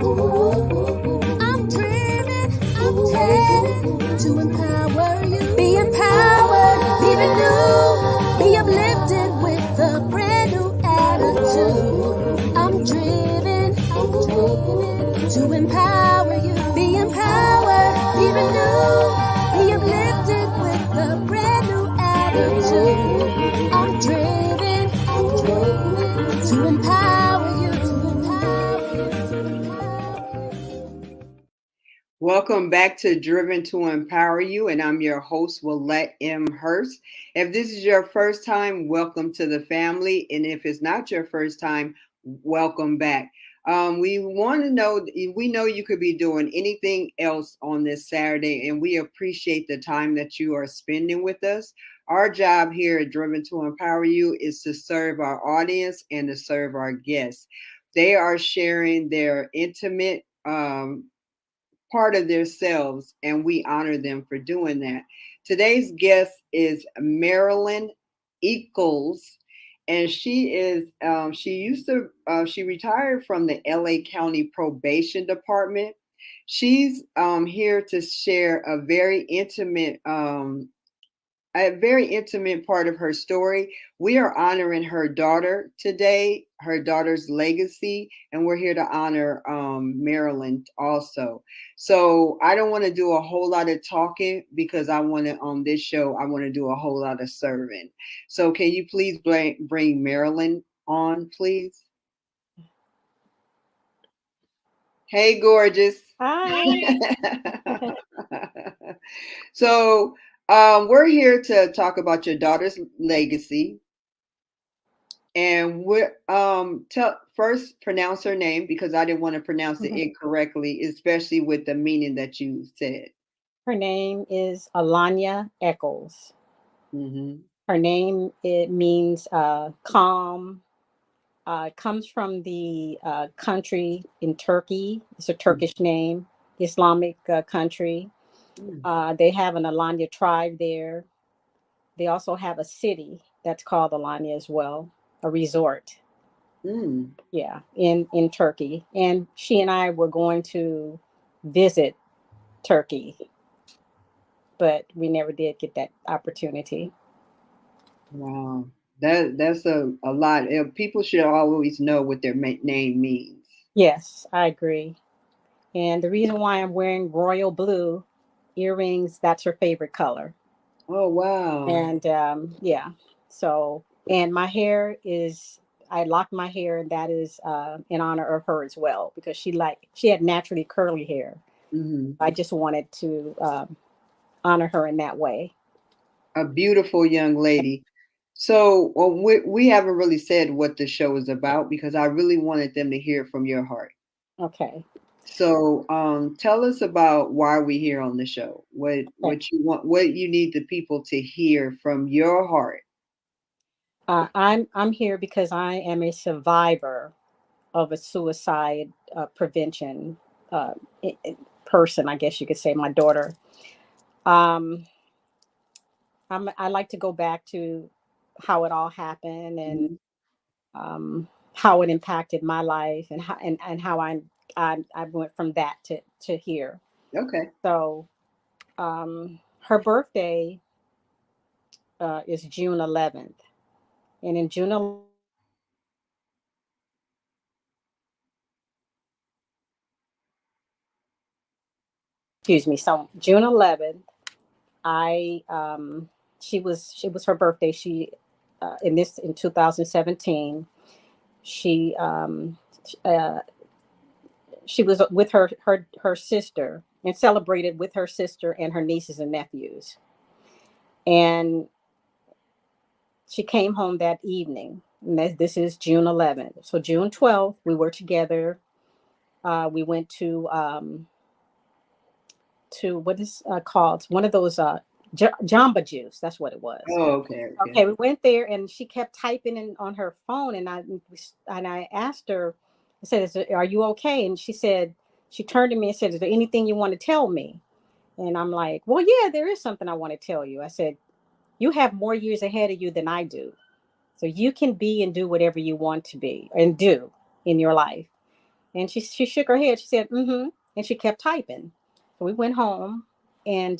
I'm driven, I'm headed to empower you. Be empowered, be renewed, be uplifted with a brand new attitude. I'm driven to empower you. Be empowered, be renewed, be uplifted with a brand new attitude. I'm driven to empower you. Welcome back to Driven to Empower You, and I'm your host, Willette M Hurst. If this is your first time, welcome to the family, and if it's not your first time, welcome back. We want to know, we know you could be doing anything else on this Saturday, and we appreciate the time that you are spending with us. Our job here at Driven to Empower You is to serve our audience and to serve our guests. They are sharing their intimate part of themselves, and we honor them for doing that. Today's guest is Marilyn Eccles, and she retired from the LA County Probation Department. She's here to share a very intimate part of her story. We are honoring her daughter today, her daughter's legacy, and we're here to honor Marilyn also. So I don't want to do a whole lot of talking because on this show, I want to do a whole lot of serving. So can you please bring Marilyn on, please? Hey, gorgeous. Hi. So we're here to talk about your daughter's legacy, and first pronounce her name because I didn't want to pronounce it incorrectly, especially with the meaning that you said. Her name is Alanya Eccles. Mm-hmm. Her name, it means calm. Comes from the country in Turkey. It's a Turkish name, Islamic country. They have an Alanya tribe there. They also have a city that's called Alanya as well, a resort. Yeah, in Turkey. And she and I were going to visit Turkey, but we never did get that opportunity. Wow, that's a lot. People should always know what their name means. Yes, I agree. And the reason why I'm wearing royal blue earrings, that's her favorite color. Oh, wow. And yeah, so, and my hair is, I locked my hair, and that is in honor of her as well, because she had naturally curly hair. Mm-hmm. I just wanted to honor her in that way. A beautiful young lady. So we haven't really said what the show is about because I really wanted them to hear from your heart. Okay. So tell us about why we're here on the show. What you want, what you need the people to hear from your heart. I'm here because I am a survivor of a suicide prevention person, I guess you could say, my daughter. Um, I like to go back to how it all happened, and how it impacted my life, and how I went from that to here. Okay. So her birthday is June 11th, and in June 11th, excuse me, so June 11th, I she was her birthday. She in 2017, she uh, she was with her sister, and celebrated with her sister and her nieces and nephews. And she came home that evening. And this is June 11th. So June 12th, we were together. We went to what is called one of those Jamba Juice. That's what it was. Oh, okay. Okay, we went there, and she kept typing on her phone, and I asked her, I said, "Are you okay?" And she turned to me and said, "Is there anything you want to tell me?" And I'm like, "Well, yeah, there is something I want to tell you." I said, "You have more years ahead of you than I do, so you can be and do whatever you want to be and do in your life." And she shook her head. She said, mm-hmm. And she kept typing. So we went home, and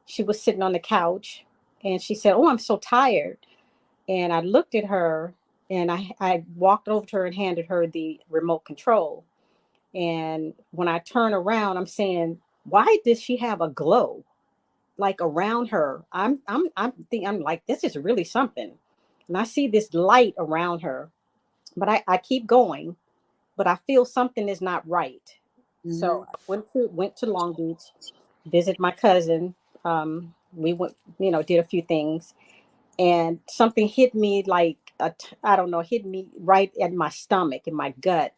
she was sitting on the couch, and she said, oh, I'm so tired. And I looked at her, and I walked over to her and handed her the remote control. And when I turn around, I'm saying, why does she have a glow like around her? I'm like, this is really something. And I see this light around her, but I keep going, but I feel something is not right. Mm-hmm. So I went to Long Beach, visit my cousin. We went, did a few things, and something hit me like I don't know, hit me right at my stomach, in my gut.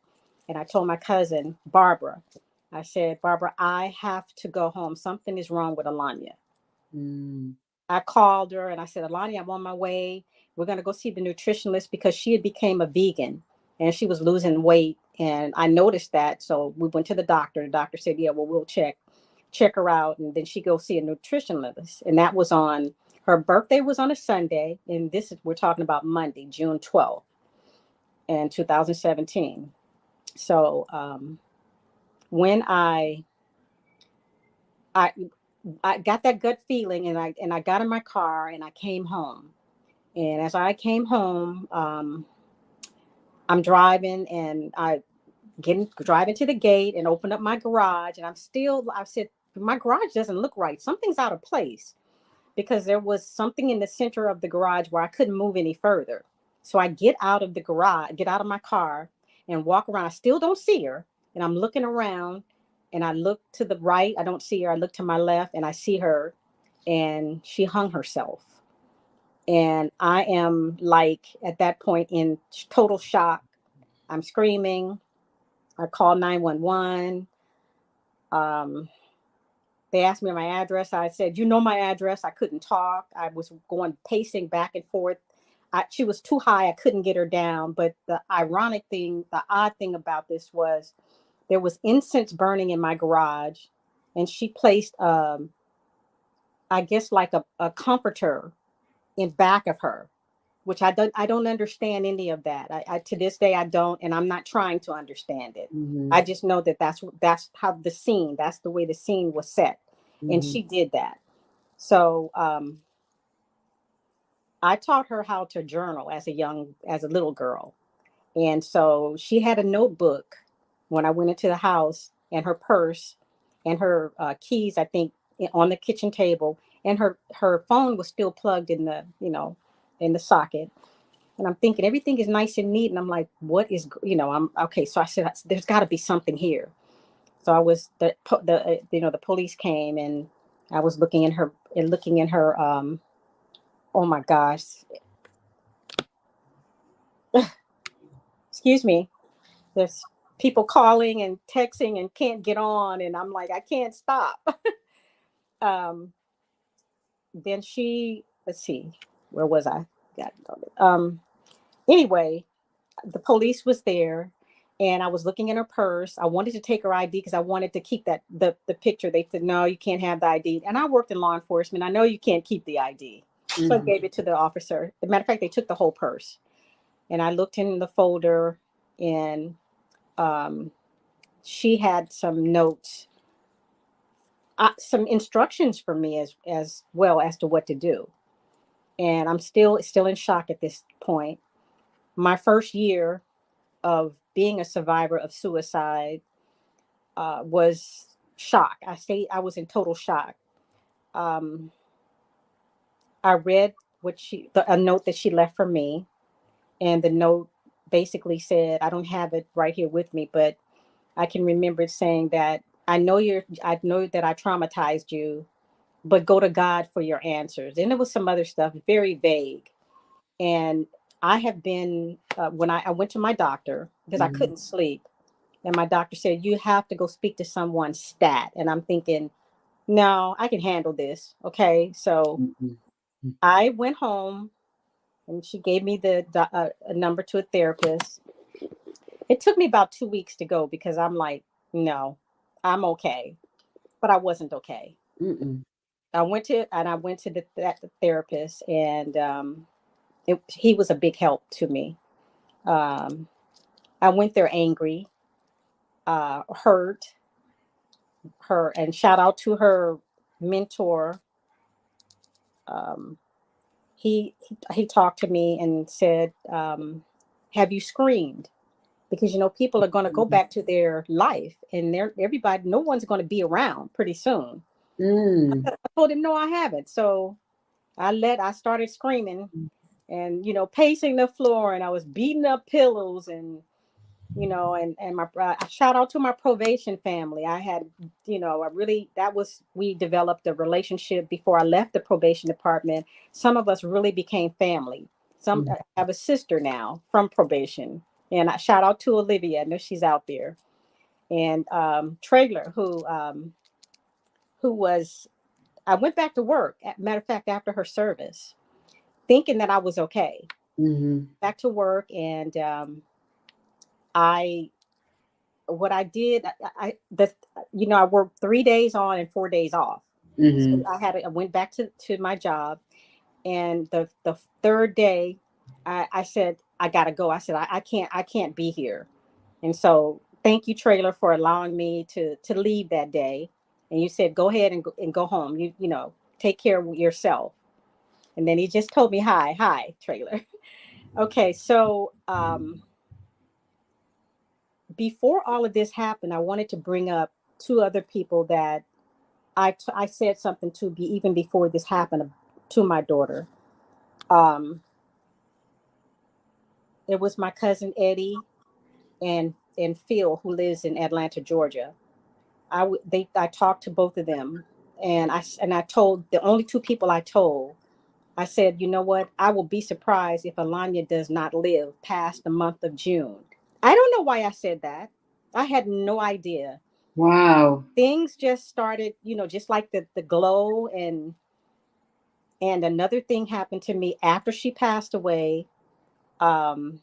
And I told my cousin Barbara, I said, Barbara, I have to go home. Something is wrong with Alanya. Mm-hmm. I called her and I said, Alanya, I'm on my way. We're going to go see the nutritionist, because she had became a vegan and she was losing weight. And I noticed that. So we went to the doctor. The doctor said, yeah, well, we'll check her out. And then she go see a nutritionist. And that was on, her birthday was on a Sunday. And we're talking about Monday, June 12th in 2017. So when I, I got that gut feeling, and I got in my car and I came home. And as I came home, I'm driving, and I driving to the gate and open up my garage. And I said, my garage doesn't look right. Something's out of place, because there was something in the center of the garage where I couldn't move any further. So I get out of the garage, get out of my car, and walk around. I still don't see her. And I'm looking around, and I look to the right. I don't see her. I look to my left, and I see her, and she hung herself. And I am like, at that point, in total shock. I'm screaming. I call 911. Um, they asked me my address. I said, my address. I couldn't talk. I was going pacing back and forth. She was too high. I couldn't get her down. But the odd thing about this was, there was incense burning in my garage, and she placed, I guess, like a comforter in back of her, which I don't understand any of that. I to this day I don't, and I'm not trying to understand it. Mm-hmm. I just know that that's how that's the way the scene was set, and Mm-hmm. she did that. So I taught her how to journal as a little girl, and so she had a notebook when I went into the house, and her purse, and her keys, I think, on the kitchen table, and her phone was still plugged in in the socket. And I'm thinking everything is nice and neat. And I'm like, what is, I'm okay. So I said, there's got to be something here. So I was, the police came, and I was looking in her, oh my gosh, excuse me. There's people calling and texting and can't get on. And I'm like, I can't stop. um, then let's see, where was I? Anyway, the police was there, and I was looking in her purse. I wanted to take her ID, because I wanted to keep the picture. They said, no, you can't have the ID. And I worked in law enforcement. I know you can't keep the ID. So I Mm-hmm. gave it to the officer. As a matter of fact, they took the whole purse. And I looked in the folder, and um, she had some notes, some instructions for me as well as to what to do. And I'm still in shock at this point. My first year of being a survivor of suicide was shock. I was in total shock. Um, I read a note that she left for me, and the note basically said, I don't have it right here with me, but I can remember it saying that, I know that I traumatized you, but go to God for your answers. And there was some other stuff, very vague. And I have been, when I went to my doctor, because I Mm-hmm. couldn't sleep. And my doctor said, you have to go speak to someone stat. And I'm thinking, no, I can handle this. Okay. So Mm-hmm. I went home, and she gave me a number to a therapist. It took me about 2 weeks to go, because I'm like, no, I'm okay. But I wasn't okay. Mm-mm. I went to the therapist, and he was a big help to me. Um, I went there angry, hurt her, and shout out to her mentor. Um, he talked to me and said, "Have you screamed?" Because people are going to go back to their life, and everybody, no one's going to be around pretty soon. Mm. I told him, no, I haven't. So I started screaming and pacing the floor, and I was beating up pillows, and and my shout out to my probation family. I had, I really, that was, we developed a relationship before I left the probation department. Some of us really became family. I have a sister now from probation, and I shout out to Olivia. I know she's out there, and Trailer, who was, I went back to work. Matter of fact, after her service, thinking that I was okay. Mm-hmm. Back to work, and I what I did, I worked 3 days on and 4 days off. So Mm-hmm. I went back to my job, and the third day, I said I gotta go. I said I can't be here, and so thank you, Trailer, for allowing me to leave that day. And you said go ahead and go home. Take care of yourself. And then he just told me hi, Trailer. Okay, so before all of this happened, I wanted to bring up two other people that I said something to be even before this happened to my daughter. Um, it was my cousin Eddie and Phil, who lives in Atlanta, Georgia. I talked to both of them, and I told the only two people I told. I said, you know what? I will be surprised if Alanya does not live past the month of June. I don't know why I said that. I had no idea. Wow. Things just started, just like the glow, and another thing happened to me after she passed away. Um,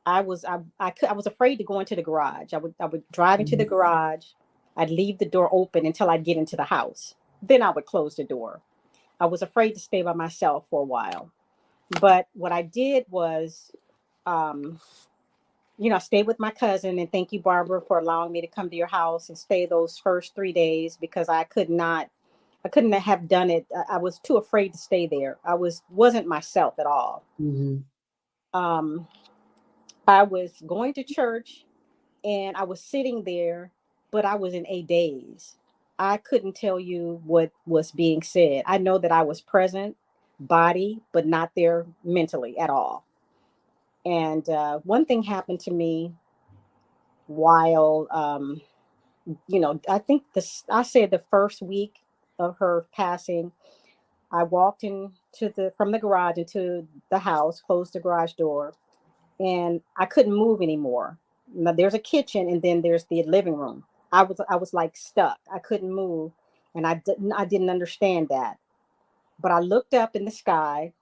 I was afraid to go into the garage. I would drive into the garage. I'd leave the door open until I'd get into the house. Then I would close the door. I was afraid to stay by myself for a while. But what I did was, um, I stayed with my cousin, and thank you, Barbara, for allowing me to come to your house and stay those first 3 days, because I couldn't have done it. I was too afraid to stay there. Wasn't myself at all. Mm-hmm. Um, I was going to church, and I was sitting there, but I was in a daze. I couldn't tell you what was being said. I know that I was present, body, but not there mentally at all. And one thing happened to me while, I think I said the first week of her passing, I walked from the garage into the house, closed the garage door, and I couldn't move anymore. Now there's a kitchen, and then there's the living room. I was like stuck. I couldn't move, and I didn't understand that. But I looked up in the sky,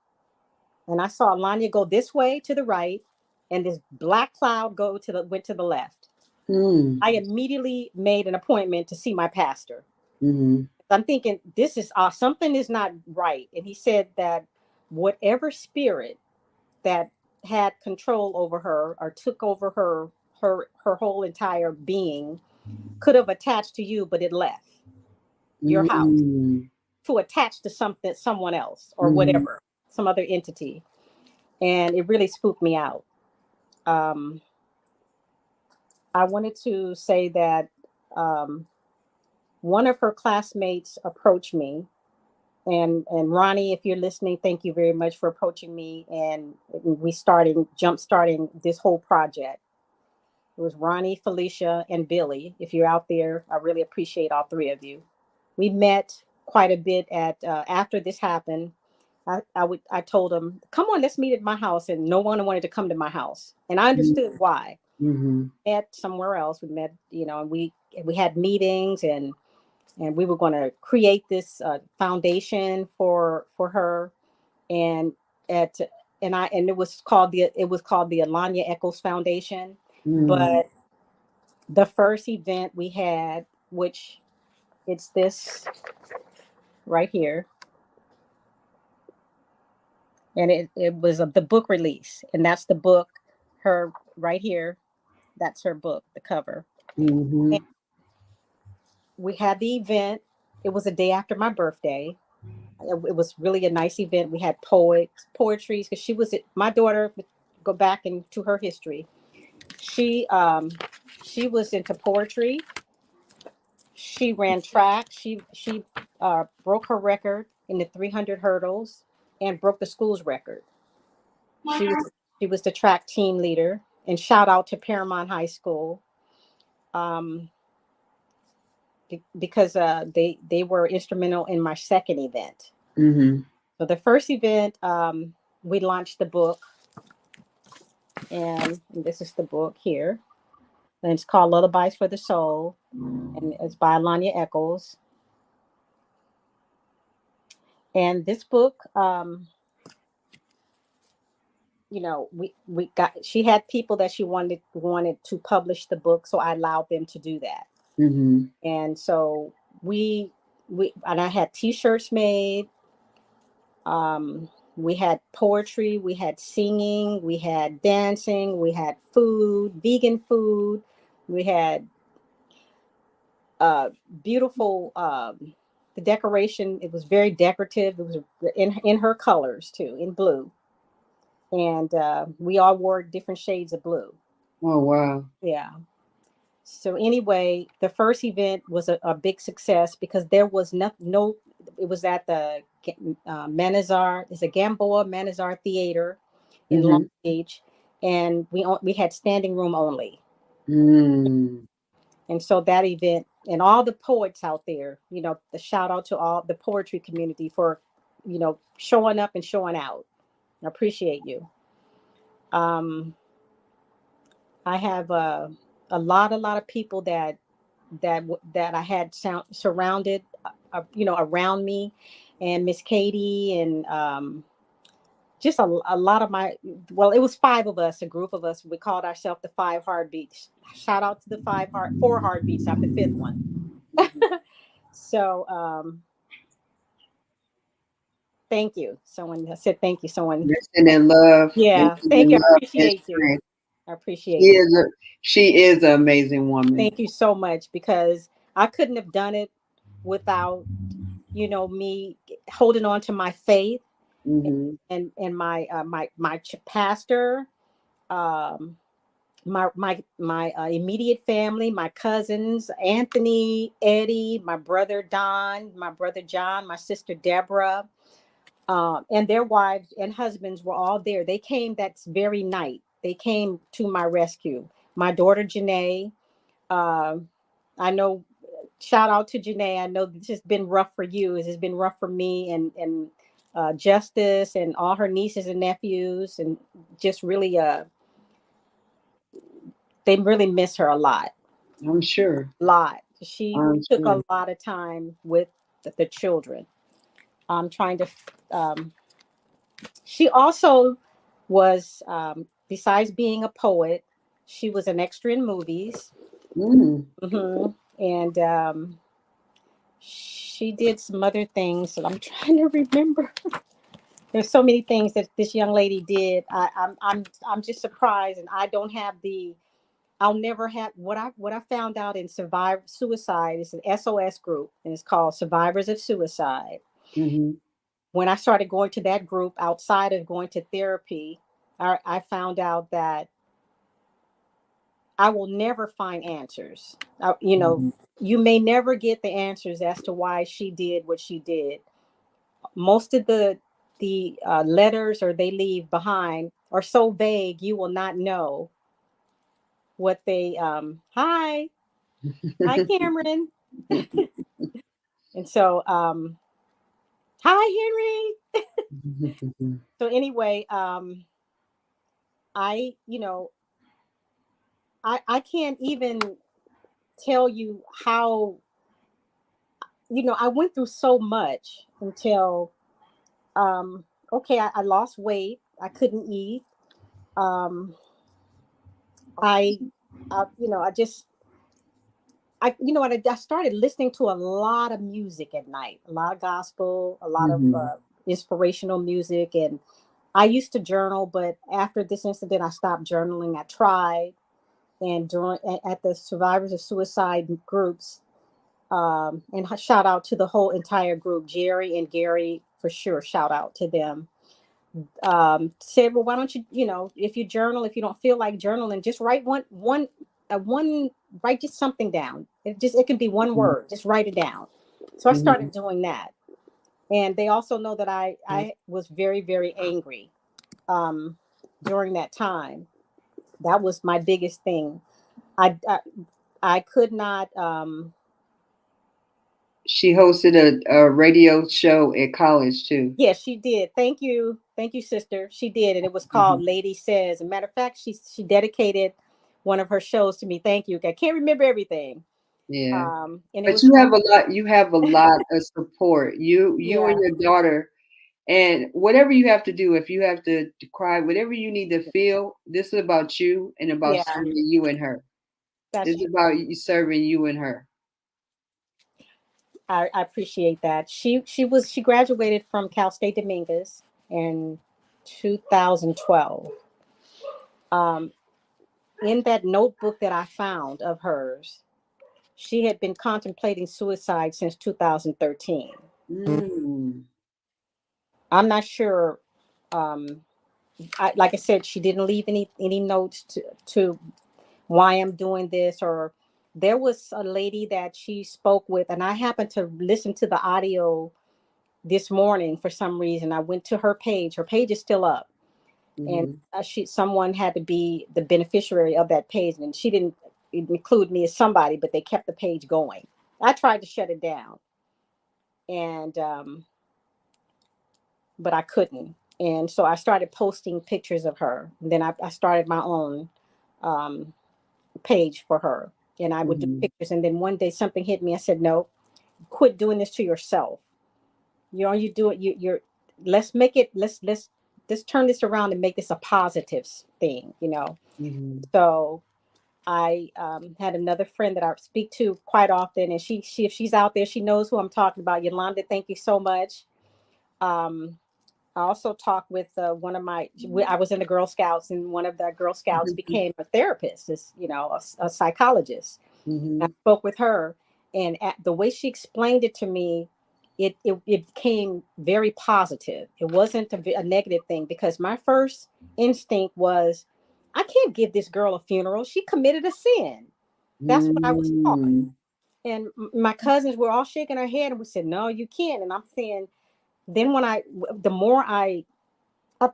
and I saw Lanya go this way to the right, and this black cloud went to the left. Mm. I immediately made an appointment to see my pastor. Mm-hmm. I'm thinking this is something is not right, and he said that whatever spirit that had control over her or took over her whole entire being could have attached to you, but it left your house Mm. to attach to someone else or Mm-hmm. whatever, some other entity. And it really spooked me out. um, I wanted to say that um, one of her classmates approached me, and Ronnie, if you're listening, thank you very much for approaching me, and jump starting this whole project. It was Ronnie, Felicia, and Billy. If you're out there, I really appreciate all three of you. We met quite a bit at after this happened. I told them, come on, let's meet at my house, and no one wanted to come to my house, and I understood why. Mm-hmm. Met somewhere else. We met, and we had meetings, and we were going to create this foundation for her, and at and it was called the Alanya Echoes Foundation. Mm-hmm. But the first event we had, which it's this right here, and it was the book release, and that's the book, her right here. That's her book, the cover. Mm-hmm. And we had the event. It was a day after my birthday. It was really a nice event. We had poetry, because my daughter. Go back into her history. She she was into poetry. She ran track. She broke her record in the 300 hurdles and broke the school's record. She was she was the track team leader. And shout out to Paramount High School, um, because they were instrumental in my second event. Mm-hmm. So the first event, we launched the book, and this is the book here, and it's called Lullabies for the Soul, and it's by Alanya Eccles. And this book, we got she had people that she wanted to publish the book, so I allowed them to do that. Mm-hmm. And so we and I had t-shirts made. We had poetry, we had singing, we had dancing, we had food, vegan food, we had uh beautiful, the decoration. It was very decorative. It was in her colors too, in blue. And we all wore different shades of blue. Oh, wow. Yeah. So anyway, the first event was a big success because there was no. It was at the Manizar. It's a Gamboa Manizar Theater in Long Mm-hmm. Beach, and we had standing room only. Mm. And so that event, and all the poets out there, the shout out to all the poetry community for, showing up and showing out. I appreciate you. Um, I have a lot of people that I had surrounded, around me, and Miss Katie, and just a lot of my. Well, it was five of us, a group of us. We called ourselves the Five Heartbeats. Shout out to the four heartbeats. I'm the fifth one. So thank you. Someone said thank you. Someone, Listen in love and yeah, thank in you. I love and appreciate you. strength. I She appreciate you. is a she is an amazing woman. Thank you so much, because I couldn't have done it without, me holding on to my faith, Mm-hmm. and my pastor, um, my immediate family, my cousins, Anthony, Eddie, my brother Don, my brother John, my sister Deborah, and their wives and husbands were all there. They came that very night. They came to my rescue. My daughter Janae. Um, I know. Shout out to Janae. I know this has been rough for you. It has been rough for me, and Justice, and all her nieces and nephews, and just really, they really miss her a lot. I'm sure. Lot. She I'm took sure. a lot of time with the children. I'm trying to. Um, she also was, besides being a poet, she was an extra in movies. Mm. And she did some other things that I'm trying to remember. There's so many things that this young lady did. I'm just surprised, and I don't have the. I'll never have what I found out in Survivor Suicide is an SOS group, and it's called Survivors of Suicide. Mm-hmm. When I started going to that group outside of going to therapy, I found out that I will never find answers. Mm-hmm. You may never get the answers as to why she did what she did. Most of the letters or they leave behind are so vague you will not know what they. Hi Cameron. And so, hi Henry. So anyway, I you know I can't even tell you how, I went through so much until, okay, I lost weight. I couldn't eat. um I, I just, what, I started listening to a lot of music at night, a lot of gospel, a lot of Mm-hmm. inspirational music. And I used to journal, but after this incident I stopped journaling. I tried, and at the survivors of suicide groups. And shout out to the whole entire group, Jerry and Gary, for sure. Shout out to them. Said, well, why don't you, if you journal, if you don't feel like journaling, just write write just something down. It can be one word, just write it down. So I started doing that. And they also know that I was very, very angry during that time. That was my biggest thing. I could not. She hosted a radio show at college too. Yes, she did. Thank you, sister. She did, and it was called Lady Says. As a matter of fact, she dedicated one of her shows to me. Thank you. I can't remember everything. Yeah. And it But was on. you have a lot of support. You and Yeah, your daughter, and whatever you have to do, if you have to cry, whatever you need to feel, this is about you and about yeah, serving you and her. that's It's true. about you serving you and her. I appreciate that. She graduated from Cal State Dominguez in 2012. Um, in that notebook that I found of hers, she had been contemplating suicide since 2013. Mm. I'm not sure. Um, like I said, she didn't leave any notes to why I'm doing this. Or there was a lady that she spoke with, and I happened to listen to the audio this morning for some reason. I went to her page. Her page is still up, and Mhm. someone had to be the beneficiary of that page, and she didn't include me as somebody, but they kept the page going. I tried to shut it down, and but I couldn't. And so I started posting pictures of her. And then I started my own um, page for her, and I would do Mhm. pictures. And then one day something hit me. I said, "No, quit doing this to yourself. You do it. You're. Let's make it. Let's turn this around and make this a positive thing. Mhm. So I had another friend that I speak to quite often, and she if she's out there, she knows who I'm talking about. Yolanda, thank you so much. Um, I also talked with one of I was in the Girl Scouts, and one of the Girl Scouts Mhm. became a therapist, a psychologist. I Mhm. spoke with her, and the way she explained it to me, it became very positive. It wasn't a negative thing, because my first instinct was, I can't give this girl a funeral. She committed a sin. That's what I was taught. Mm. And my cousins were all shaking their head, and we said, no, you can't. And I'm saying, then the more I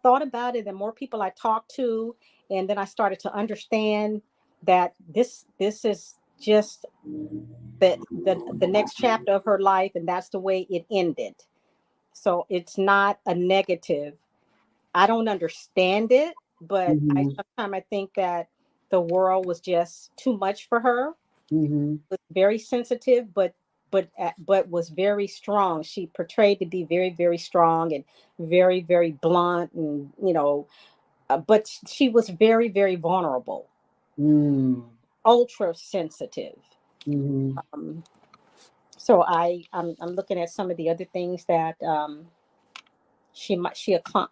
thought about it, the more people I talked to, and then I started to understand that this is just the next chapter of her life, and that's the way it ended. So it's not a negative. I don't understand it, but Mhm. sometimes I think that the world was just too much for her. Mhm. Was very sensitive, but was very strong. She portrayed to be very, very strong and very, very blunt, and but she was very, very vulnerable, Mm. ultra sensitive. Mhm. Um, so I'm looking at some of the other things that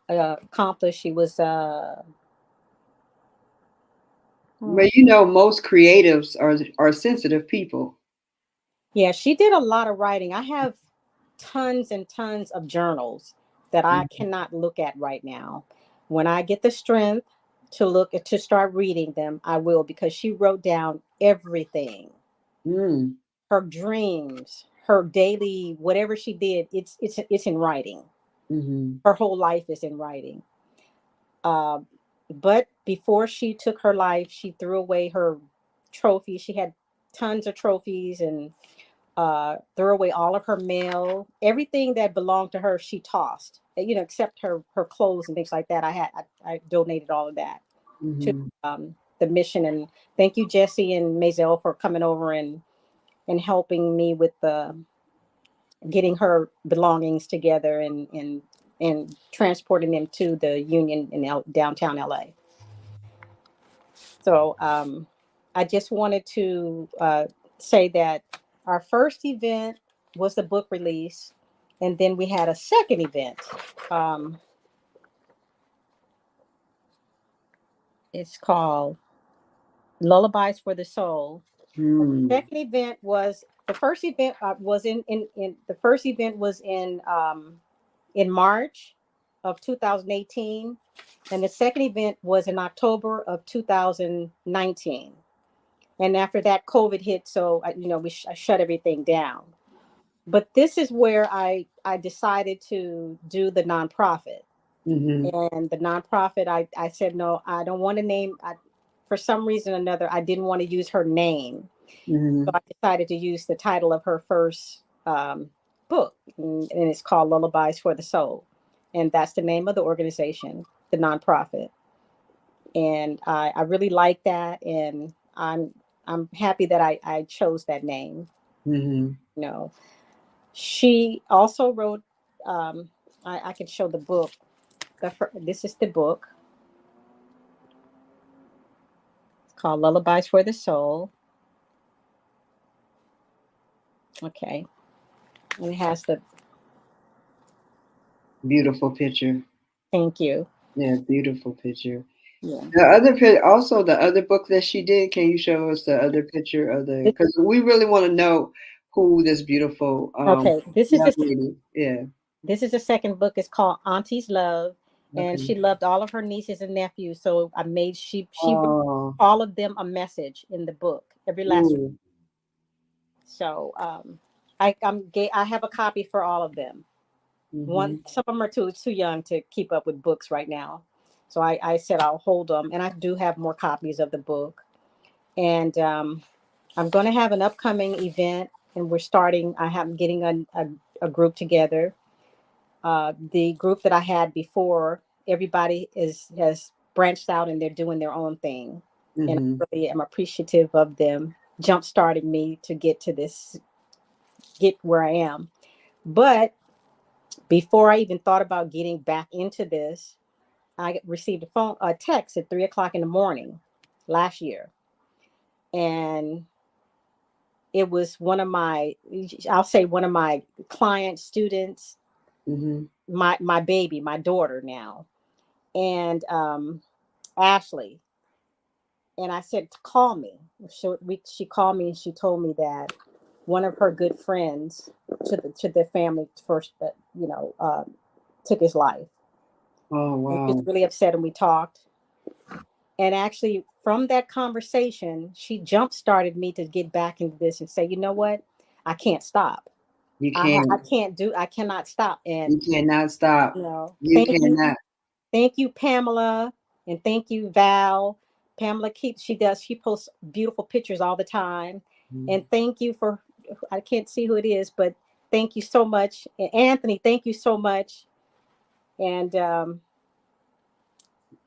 accomplished. She was hmm, But most creatives are sensitive people. yeah, she did a lot of writing. I have tons and tons of journals that I cannot look at right now. When I get the strength to start reading them, I will, because she wrote down everything. Mm. Her dreams, her daily whatever she did, it's in writing. Mhm. Her whole life is in writing. Uh, but before she took her life, she threw away her trophies. She had tons of trophies, and threw away all of her mail, everything that belonged to her. She tossed, except her clothes and things like that. I donated all of that to Mhm. the mission. And thank you, Jesse and Maisel, for coming over and helping me with the getting her belongings together, and transporting them to the Union in downtown LA. So I just wanted to say that our first event was the book release, and then we had a second event. Um, it's called Lullabies for the Soul. Mm. Second event was the first event was in the first event was in March of 2018, and the second event was in October of 2019. And after that, COVID hit, so I shut everything down. But this is where I decided to do the nonprofit. Mm-hmm. And the nonprofit, I said no, I don't want to name. For some reason or another, I didn't want to use her name. So Mm-hmm. I decided to use the title of her first book, and it's called Lullabies for the Soul. And that's the name of the organization, the nonprofit. And I really like that. And I'm happy that I chose that name. Mm-hmm. You know, she also wrote, I can show the book. This is the book. It's called Lullabies for the Soul. Okay. And it has the, Beautiful picture. thank you. Yeah, beautiful picture. Yeah. The other also the other book that she did. Can you show us the other picture of the? Because we really want to know who this beautiful Okay. young lady. Yeah. This is the second book. It's called Auntie's Love, and Okay. she loved all of her nieces and nephews. So I made she wrote Oh. all of them a message in the book, every last one. Ooh. So I have a copy for all of them. Mm-hmm. One Some of them are too young to keep up with books right now, so I said I'll hold them, and I do have more copies of the book. And I'm going to have an upcoming event, and we're starting. I have getting a group together. The group that I had before, everybody has branched out and they're doing their own thing, and Mm-hmm. I really am appreciative of them jump starting me to get where I am. But before I even thought about getting back into this, I received a text at 3 o'clock in the morning last year, and it was I'll say one of my client students, Mm-hmm. my baby, my daughter now, and Ashley. And I said to call me. She called me and she told me that one of her good friends to the family first, took his life. Oh And she was wow. really upset, and we talked. And actually, from that conversation, she jump started me to get back into this and say, you know what, I can't stop. You can't. I cannot stop. And You cannot stop. You thank you. cannot. Thank you, Pamela, and thank you, Val. Pamela she posts beautiful pictures all the time. Mm-hmm. And thank you for, I can't see who it is, but thank you so much. And Anthony, thank you so much. And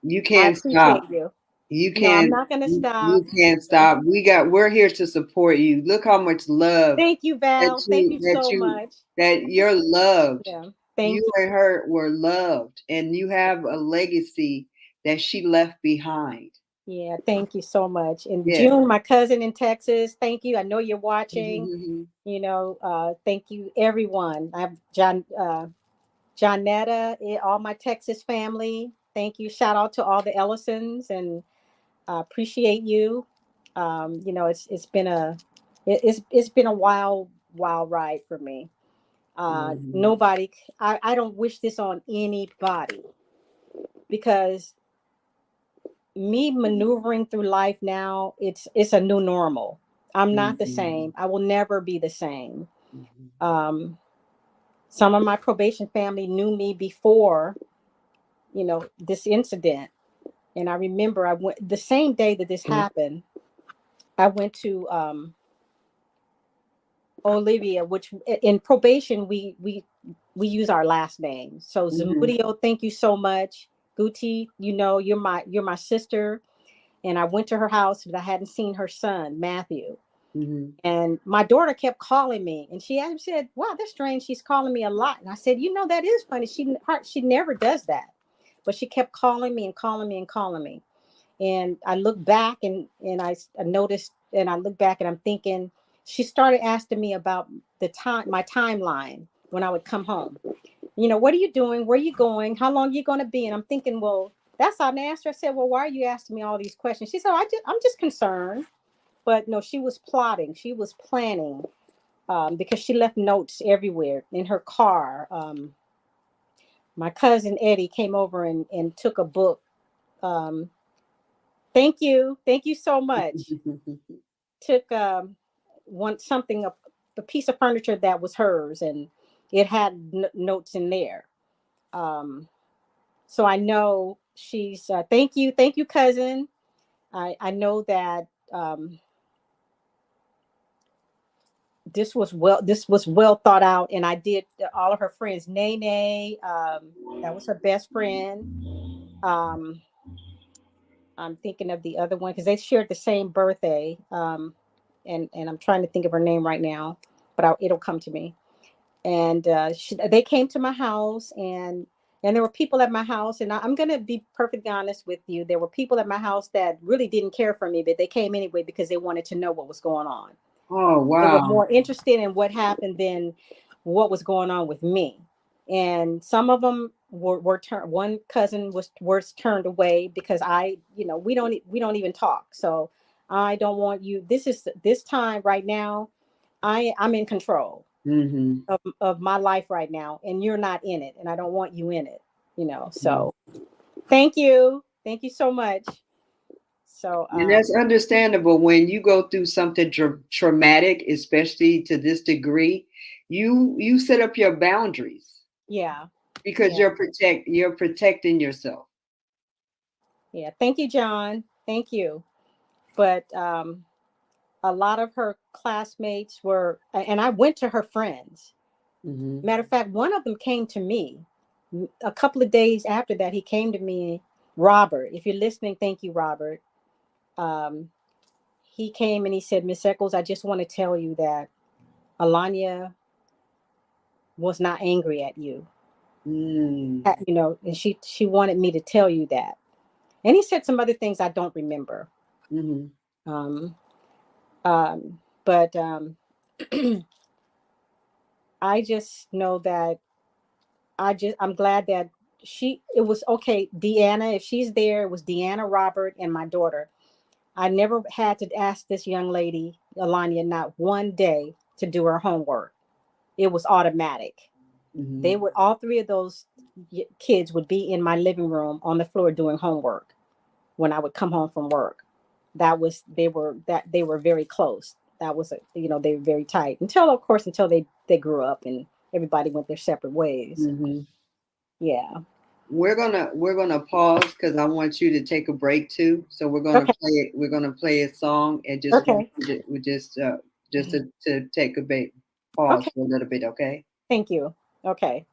You I can't stop. appreciate you. You No, I'm can't. not going to You stop. can't stop. We're here to support you. Look how much love Thank you, Val. Thank you that so much. you're loved. Yeah, You thank you. and her were loved, and you have a legacy that she left behind. Yeah, thank you so much. And Yeah. June, my cousin in Texas, thank you. I know you're watching. Mm-hmm. Thank you, everyone. I have Johnetta, all my Texas family. Thank you. Shout out to all the Ellisons, and appreciate you. It's been it's been a wild ride for me. Mm-hmm. Nobody, I don't wish this on anybody, because me maneuvering through life now, it's a new normal. I'm not the Mm-hmm. same. I will never be the same. Mm-hmm. Um, some of my probation family knew me before, this incident. And I remember I went the same day that this happened. I went to Olivia, which in probation we use our last name. So Mm-hmm. Zamudio, thank you so much. Guti, you're my sister. And I went to her house, but I hadn't seen her son, Matthew. Mm-hmm. And my daughter kept calling me, and she actually said, "Wow, that's strange. She's calling me a lot." And I said, that is funny. She never does that, but she kept calling me and calling me and calling me. And I look back, and I noticed, and I look back, and I'm thinking, she started asking me about my timeline when I would come home. What are you doing? Where are you going? How long are you going to be? And I'm thinking, well, That's how I asked her. I said, well, why are you asking me all these questions? She said, I'm just concerned. But no, she was plotting. She was planning, because she left notes everywhere in her car. My cousin Eddie came over and took a book. Thank you. Thank you so much. Took a piece of furniture that was hers, and it had notes in there. So I know she's, thank you, cousin. I know that this was well thought out, and I did all of her friends. Nene, that was her best friend. I'm thinking of the other one because they shared the same birthday. And I'm trying to think of her name right now, but it'll come to me. And they came to my house, and there were people at my house, and I'm going to be perfectly honest with you. There were people at my house that really didn't care for me, but they came anyway because they wanted to know what was going on. Oh, wow. They were more interested in what happened than what was going on with me. And some of them were turned. One cousin was turned away because we don't even talk. So I don't want you. This time right now, I'm in control of my life right now, and you're not in it, and I don't want you in it. So thank you so much. So and that's understandable when you go through something traumatic, especially to this degree. You set up your boundaries. Yeah. Because you're protecting yourself. Yeah. Thank you, John. Thank you. But a lot of her classmates were, and I went to her friends. Matter of fact, one of them came to me a couple of days after that. He came to me, Robert. If you're listening, thank you, Robert. He came and he said, Miss Eccles, I just want to tell you that Alanya was not angry at you. And she wanted me to tell you that. And he said some other things I don't remember. But I just know that I'm glad that it was okay. Deanna, if she's there, it was Deanna, Robert, and my daughter. I never had to ask this young lady, Alanya, not one day to do her homework. It was automatic. They would, all three of those kids would be in my living room on the floor doing homework when I would come home from work. They were very close. That was they were very tight until they grew up and everybody went their separate ways. Yeah. We're gonna pause because I want you to take a break too. So we're gonna play it. We're gonna play a song and just to take a pause for a little bit. Okay. Thank you. Okay.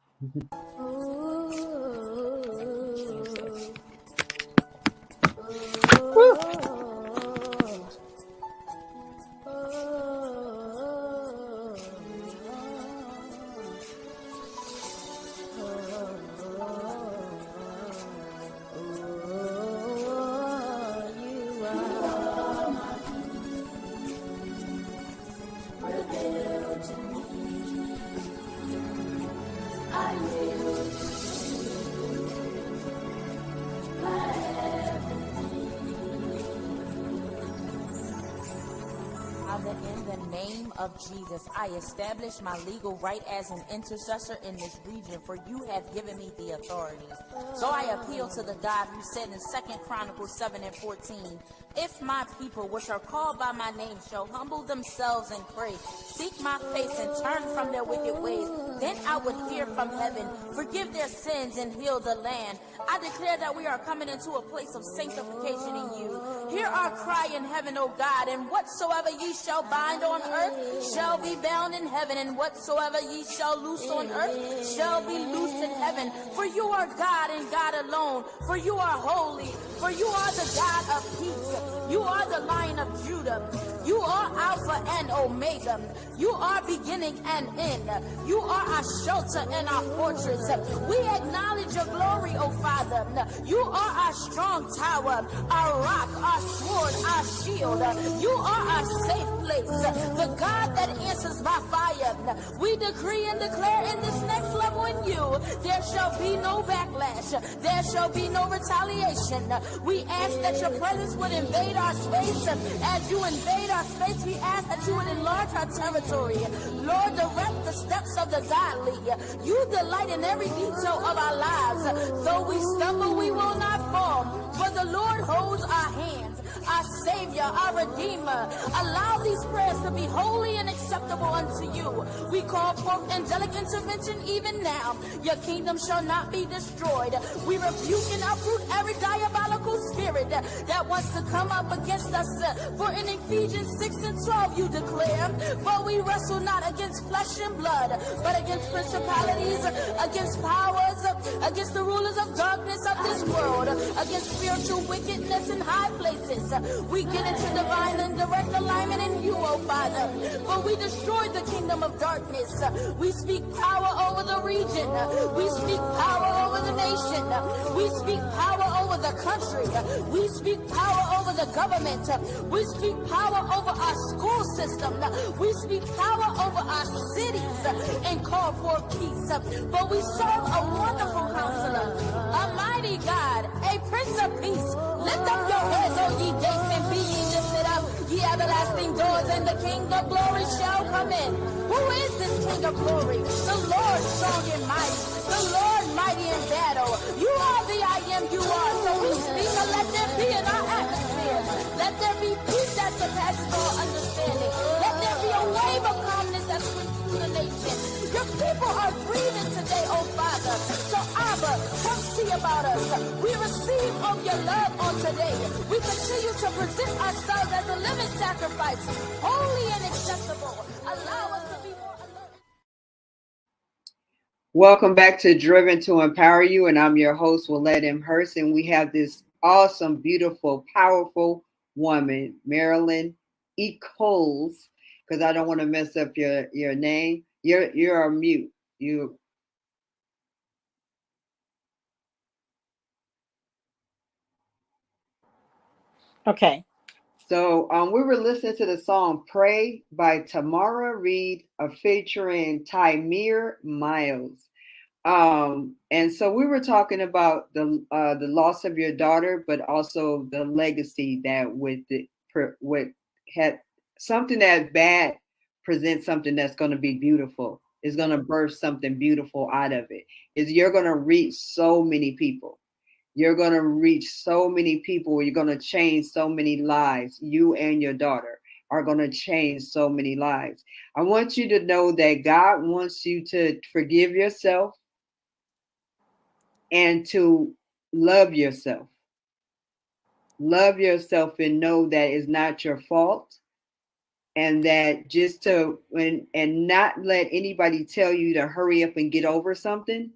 In the name of Jesus, I establish my legal right as an intercessor in this region, for you have given me the authority. So I appeal to the God who said in 2 Chronicles 7:14, if my people, which are called by my name, shall humble themselves and pray, seek my face and turn from their wicked ways, then I would hear from heaven, forgive their sins and heal the land. I declare that we are coming into a place of sanctification in you. Hear our cry in heaven, O God, and whatsoever ye shall bind on earth shall be bound in heaven, and whatsoever ye shall loose on earth shall be loosed in heaven. For you are God and God alone, for you are holy, for you are the God of peace. You are the Lion of Judah. You are Alpha and Omega. You are beginning and end. You are our shelter and our fortress. We acknowledge your glory, O Father. You are our strong tower, our rock, our sword, our shield. You are our safe place, the God that answers by fire. We decree and declare in this next level in you, there shall be no backlash. There shall be no retaliation. We ask that your presence would invade our space. As you invade our space, we ask that you would enlarge our territory. Lord, direct the steps of the godly. You delight in every detail of our lives. Though we stumble, we will not fall. For the Lord holds our hands, our Savior, our Redeemer. Allow these prayers to be holy and acceptable unto you. We call forth angelic intervention even now. Your kingdom shall not be destroyed. We rebuke and uproot every diabolical spirit that wants to come up against us. For in Ephesians 6:12 you declare, for we wrestle not against flesh and blood, but against principalities, against powers, against the rulers of darkness of this world, against spiritual wickedness in high places. We get into divine and direct alignment in you, oh Father. For we destroyed the kingdom of darkness. We speak power over the region. We speak power over the nation. We speak power over the country. We speak power over the government. We speak power over our school system. We speak power over our cities and call for peace. For we serve a wonderful counselor, a mighty God, a prince of peace. Lift up your heads, O ye gates, and be ye lifted up, ye everlasting doors, and the King of glory shall come in. Who is this King of glory? The Lord strong and mighty, the Lord mighty in battle. You are the I am you are. So we speak and let there be in our atmosphere. Let there be peace that surpasses all understanding. Let there be a wave of calmness that sweeps through the nation. Your people are breathing today, oh Father. So Abba, come see about us. We receive of your love on today. We continue to present ourselves as a living sacrifice, holy and acceptable. Allow us to be more alert. Welcome back to Driven to Empower You, and I'm your host, Willette M Hurst, and we have this awesome, beautiful, powerful woman, Marilyn E. Coles, because I don't want to mess up your name. You're on mute. You. Okay. So we were listening to the song "Pray" by Tamara Reed, featuring Tymere Miles. And so we were talking about the loss of your daughter, but also the legacy that with had something that's bad presents something that's going to be beautiful. Is going to birth something beautiful out of it. Is you're going to reach so many people. You're going to reach so many people. You're going to change so many lives. You and your daughter are going to change so many lives. I want you to know that God wants you to forgive yourself and to love yourself. Love yourself and know that it's not your fault. And that just and not let anybody tell you to hurry up and get over something,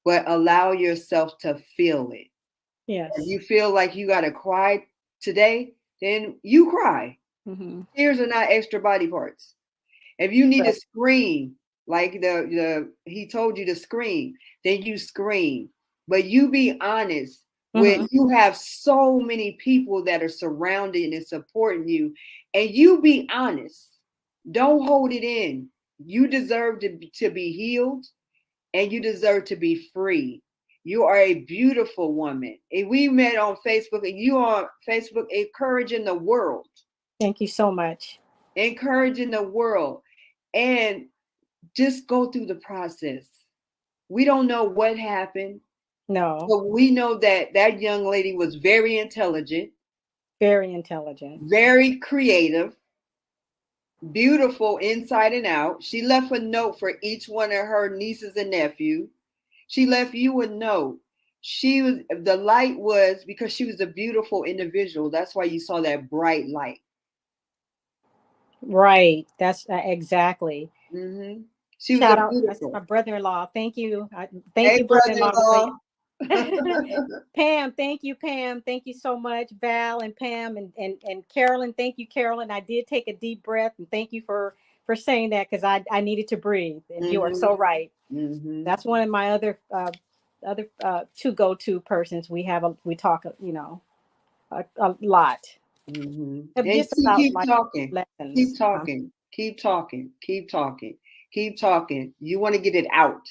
but allow yourself to feel it. Yes. If you feel like you got to cry today, then you cry. Mm-hmm. Tears are not extra body parts. If you need to scream, like he told you to scream, then you scream. But you be honest when you have so many people that are surrounding and supporting you, and you be honest. Don't hold it in. You deserve to be healed, and you deserve to be free. You are a beautiful woman. And we met on Facebook, and you are on Facebook encouraging the world. Thank you so much. Encouraging the world. And just go through the process. We don't know what happened. No. But we know that that young lady was very intelligent. Very intelligent. Very creative. Beautiful inside and out. She left a note for each one of her nieces and nephews. She left you a note. The light was because she was a beautiful individual. That's why you saw that bright light. Right. That's exactly. Mm-hmm. She was Shout a out. beautiful. That's my brother-in-law. Thank you. Hey, you, brother-in-law. Pam, thank you, Pam. Thank you so much, Val and Pam and Carolyn. Thank you, Carolyn. I did take a deep breath, and thank you for saying that, because I needed to breathe. And you are so right. Mm-hmm. That's one of my other two go-to persons. We talk, a lot. Mm-hmm. Of And just about keep like talking. lessons. Keep talking. Keep talking. Keep talking. Keep talking. You want to get it out.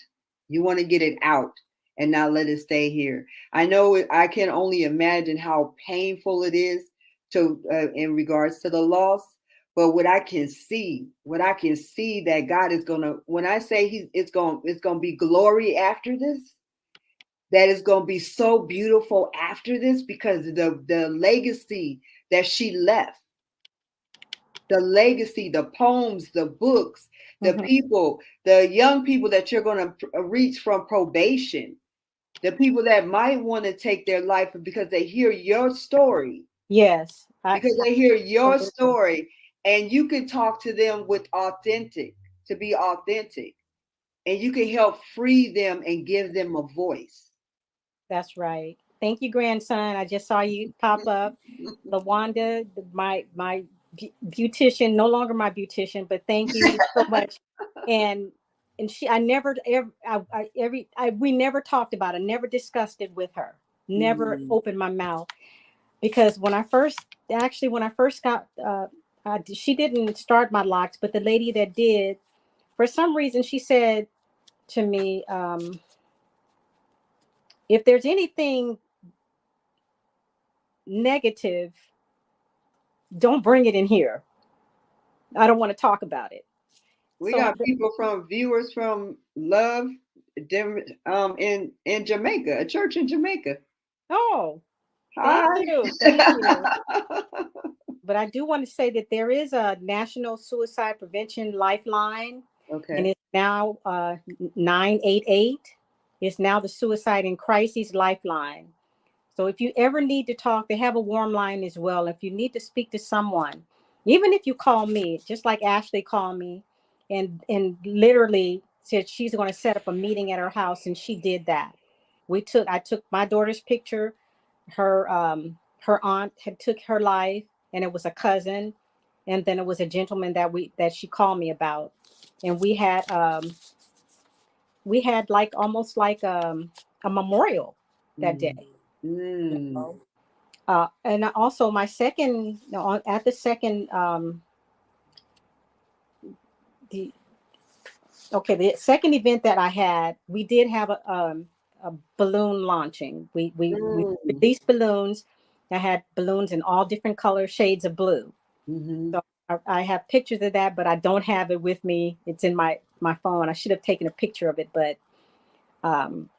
You want to get it out and not let it stay here. I know I can only imagine how painful it is to in regards to the loss. But what I can see that God is gonna. When I say it's gonna be glory after this. That is gonna be so beautiful after this because the legacy that she left, the legacy, the poems, the books, the people, the young people that you're going to reach from probation, the people that might want to take their life because they hear your story. Yes. Because they hear your story and you can talk to them to be authentic. And you can help free them and give them a voice. That's right. Thank you, grandson. I just saw you pop up. LaWanda, my beautician, no longer my beautician, but thank you so much. And she, I never ever, we never talked about it, never discussed it with her, never opened my mouth because when I first got, she didn't start my locks, but the lady that did, for some reason, she said to me, if there's anything negative, don't bring it in here. I don't want to talk about it. We So, got people viewers from Love in Jamaica, a church in Jamaica. oh, Hi. thank you. Thank you. But I do want to say that there is a National Suicide Prevention Lifeline, and Okay. it's now 988. It's now the Suicide and Crises Lifeline. So if you ever need to talk, they have a warm line as well. If you need to speak to someone, even if you call me, just like Ashley called me and literally said she's going to set up a meeting at her house, and she did that. I took my daughter's picture. Her aunt had took her life, and it was a cousin, and then it was a gentleman that she called me about, and we had like almost like a memorial that day. Mm. And also my second, at the second, the the second event that I had, we did have a balloon launching. We released balloons. I had balloons in all different colors, shades of blue. So I have pictures of that, but I don't have it with me. It's in my phone. I should have taken a picture of it, but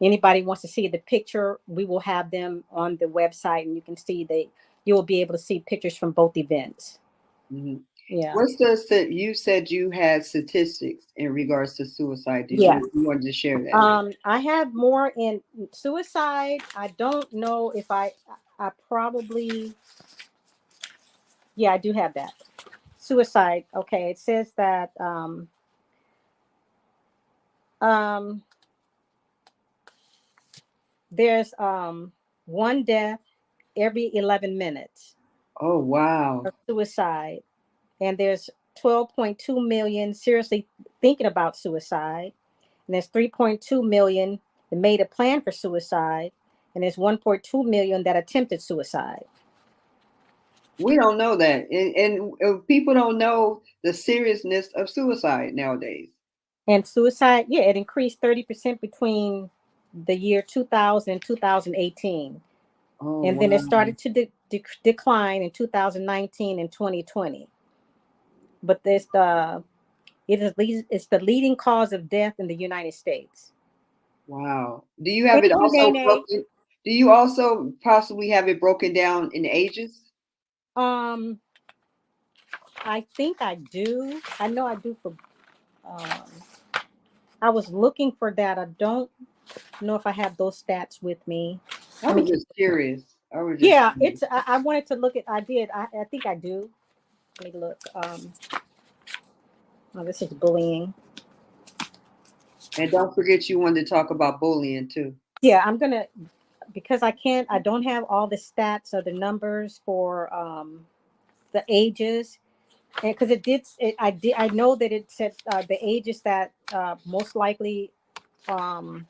anybody wants to see the picture, we will have them on the website, and you can see you will be able to see pictures from both events. Yeah. You said you had statistics in regards to suicide. Yeah. You wanted to share that? I have more in suicide. I don't know if I probably, yeah, I do have that. Suicide. Okay. It says that, um, there's, one death every 11 minutes Oh, wow. of suicide. And there's 12.2 million seriously thinking about suicide. And there's 3.2 million that made a plan for suicide. And there's 1.2 million that attempted suicide. We don't know that. And people don't know the seriousness of suicide nowadays. And suicide, yeah, it increased 30% between the year 2000 and 2018. Oh, And then it wow. started to decline in 2019 and 2020. But it's the leading cause of death in the United States. Wow. Do you have Thank it you, also Nene. broken? Do you also possibly have it broken down in ages? Um, I think I do. I know I do for. Um, I was looking for that. I don't know if I have those stats with me. I Let me was keep. just curious. I was just Yeah, curious. I wanted to look at. I did. I think I do. Let me look. Oh, this is bullying. And don't forget you wanted to talk about bullying too. Yeah, I'm gonna because I can't. I don't have all the stats or the numbers for the ages, and because it did. I did. I know that it said the ages that most likely. Um,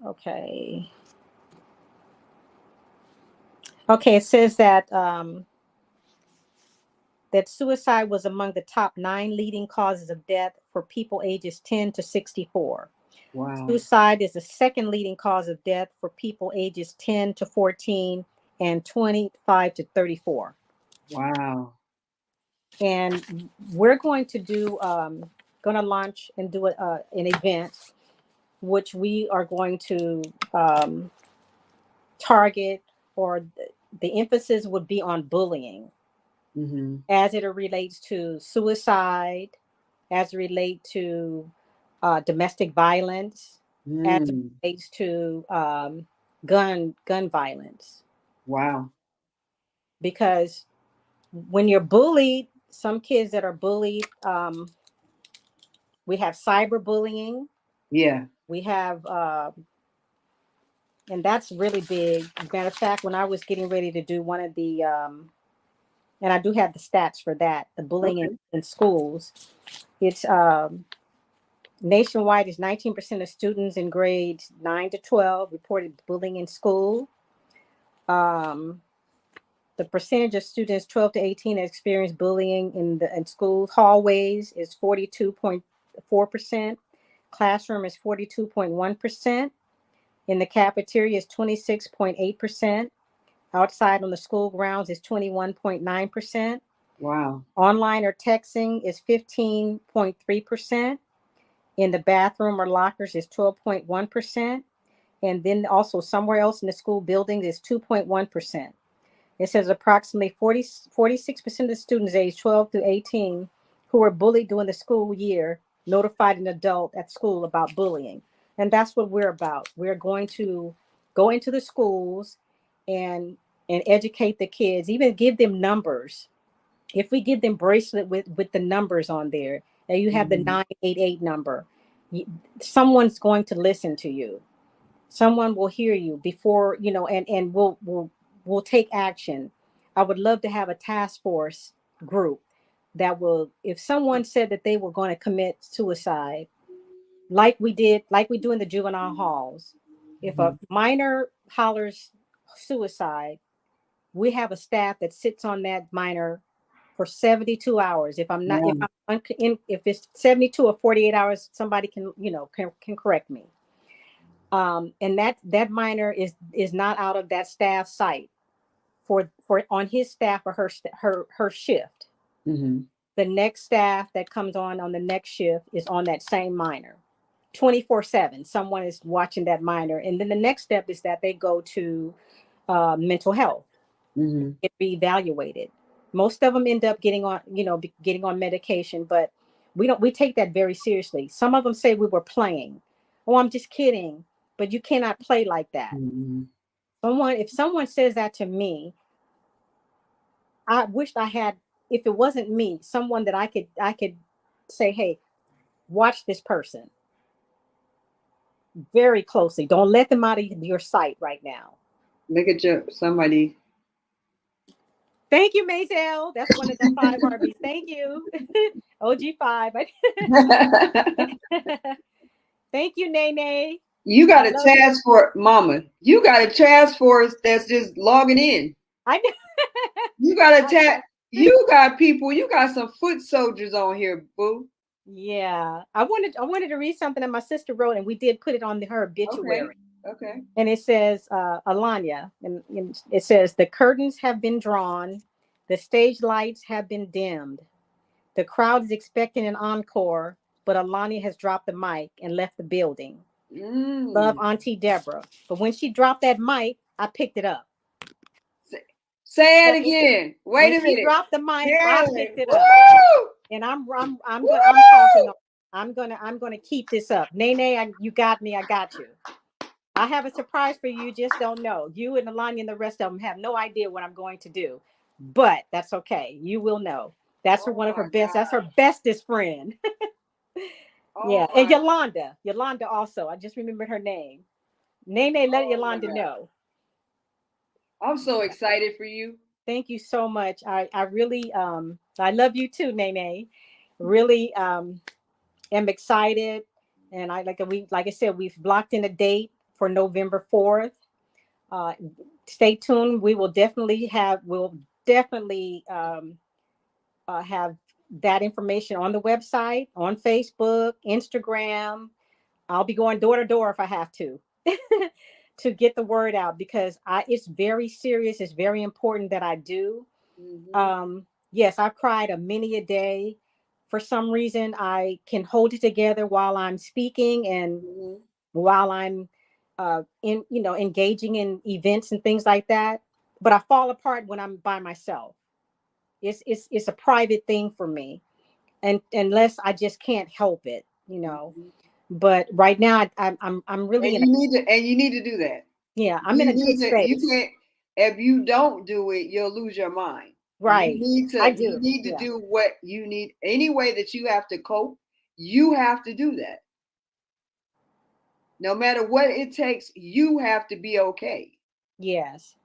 okay. Okay, it says that that suicide was among the top 9 leading causes of death for people ages 10 to 64. Wow. Suicide is the second leading cause of death for people ages 10 to 14 and 25 to 34. Wow. And we're going to do, going to launch and do an event, which we are going to target, or the emphasis would be on bullying, as it relates to suicide, as it relates to domestic violence, as it relates to gun violence. Wow. Because when you're bullied, some kids that are bullied, we have cyberbullying. Yeah. We have, and that's really big. Matter of fact, when I was getting ready to do one of the, and I do have the stats for that, the bullying in schools, it's nationwide is 19% of students in grades 9 to 12 reported bullying in school. The percentage of students 12 to 18 that experience bullying in school hallways is 42.4%. Classroom is 42.1%. In the cafeteria is 26.8%. Outside on the school grounds is 21.9%. Wow. Online or texting is 15.3%. In the bathroom or lockers is 12.1%. And then also somewhere else in the school buildings is 2.1%. It says approximately 46% of the students aged 12 to 18 who were bullied during the school year notified an adult at school about bullying. And that's what we're about. We're going to go into the schools and educate the kids, even give them numbers. If we give them bracelet with the numbers on there, and you have the 988 number, someone's going to listen to you. Someone will hear you before, and we'll take action. I would love to have a task force group that will, if someone said that they were going to commit suicide, like we do in the juvenile halls, if a minor hollers suicide, we have a staff that sits on that minor for 72 hours. If it's 72 or 48 hours, somebody can correct me. And that minor is not out of that staff site for on his staff or her shift. The next staff that comes on the next shift is on that same minor 24/7. Someone is watching that minor. And then the next step is that they go to mental health, get reevaluated. Most of them end up getting on medication, but we take that very seriously. Some of them say we were playing. Oh, I'm just kidding. But you cannot play like that. If someone says that to me, I wished I had, if it wasn't me, someone that I could say, hey, watch this person very closely. Don't let them out of your sight right now. Look at somebody. Thank you, Maisel. That's one of the 5 Harveys. Thank you. OG5. Thank you, Nene. You got a task force, Mama. You got a task force that's just logging in. I know. You got you got people. You got some foot soldiers on here, boo. Yeah, I wanted to read something that my sister wrote, and we did put it on her obituary. Okay. And it says, Alanya, and it says, the curtains have been drawn, the stage lights have been dimmed. The crowd is expecting an encore, but Alanya has dropped the mic and left the building. Love, Auntie Deborah. But when she dropped that mic, I picked it up. Say it again. Wait a minute. She dropped the mic. I picked it up. And I'm gonna keep this up. Nene, you got me. I got you. I have a surprise for you. You just don't know. You and Alanya and the rest of them have no idea what I'm going to do, but that's okay. You will know. That's one of her best. That's her bestest friend. Yeah, and Yolanda also. I just remembered her name. Nene, let Yolanda know. I'm so excited for you. Thank you so much. I really I love you too, Nene. Really am excited, and like I said, we've blocked in a date for November 4th. Stay tuned. We'll definitely have that information on the website, on Facebook, Instagram. I'll be going door to door if I have to to get the word out, because it's very serious. It's very important that I do. Yes, I've cried a many a day. For some reason, I can hold it together while I'm speaking and while I'm engaging in events and things like that. But I fall apart when I'm by myself. It's a private thing for me, and unless I just can't help it, But right now, I'm really And in a, you need to do that. yeah, I'm in You a good need to. You space. can't. If you don't do it, you'll lose your mind. You Right. need I to. You do. need to Yeah. do what you need. Any way that you have to cope, you have to do that. No matter what it takes, you have to be okay. Yes.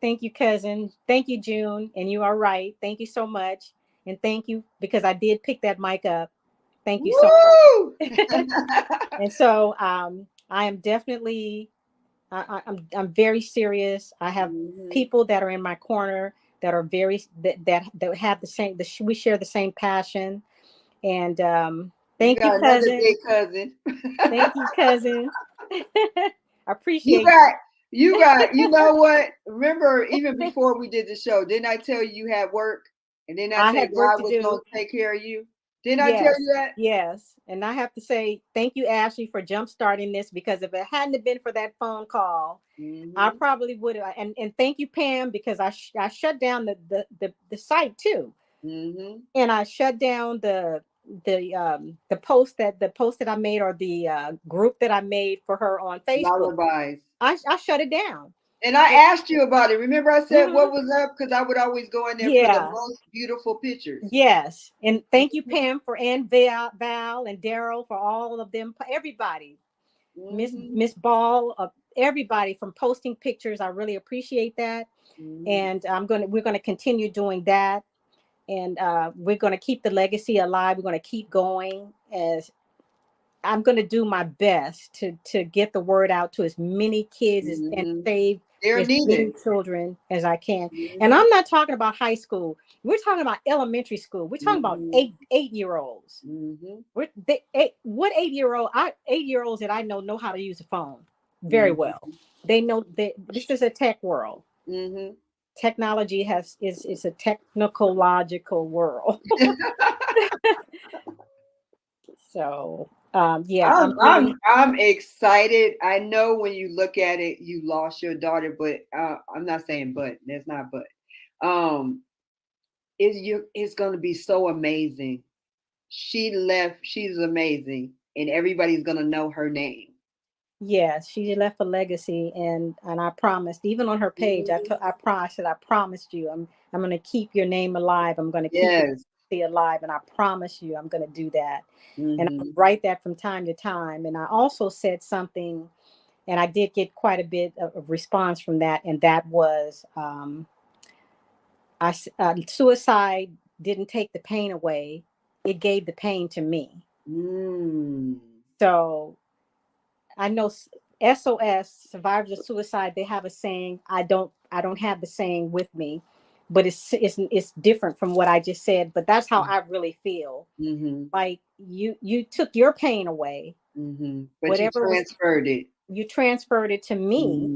Thank you, cousin. Thank you, June. And you are right. Thank you so much. And thank you, because I did pick that mic up. Thank you so Woo! much. And so I am definitely I'm very serious. I have people that are in my corner that are that have the same we share the same passion. And You thank you, got another cousin. big cousin. Thank you, cousin. I You appreciate got, that. you know what? Remember, even before we did the show, didn't I tell you had work? And then I I said had work God to was going do. to take care of you. Didn't I tell Yes, you that? yes. And I have to say thank you, Ashley, for jump starting this, because if it hadn't have been for that phone call, I probably would have. And thank you, Pam, because I shut down the site too, and I shut down the post that I made, or the group that I made for her on Facebook. Lullabies. I shut it down. And I asked you about it. Remember, I said what Mhm. was up, because I would always go in there for the Yeah. most beautiful pictures. Yes. And thank you, Pam, for and Val and Daryl, for all of them, everybody. Miss Ball, everybody, from posting pictures. I really appreciate that. And we're gonna continue doing that. And we're gonna keep the legacy alive. We're gonna keep going. As I'm going to do my best to get the word out to as many kids and save They're as many needed. children as I can. And I'm not talking about high school. We're talking about elementary school. We're talking about 8-year-olds. What 8-year-old? 8-year-olds that I know how to use a phone very well. They know that this is a tech world. Technology is a technological world. So yeah, I'm really. I'm excited. I know when you look at it, you lost your daughter, but I'm not saying but. That's not but. It's going to be so amazing. She left. She's amazing, and everybody's going to know her name. Yes, she left a legacy, and I promised, even on her page, I promised that I promised you, I'm going to keep your name alive. I'm going to keep your legacy alive, and I promise you, I'm going to do that. And I write that from time to time. And I also said something, and I did get quite a bit of response from that, and that was, suicide didn't take the pain away; it gave the pain to me. So I know SOS, survivors of suicide, they have a saying. I don't have the saying with me, but it's different from what I just said. But that's how I really feel. Like you took your pain away, But you whatever was, transferred it. you transferred it to me,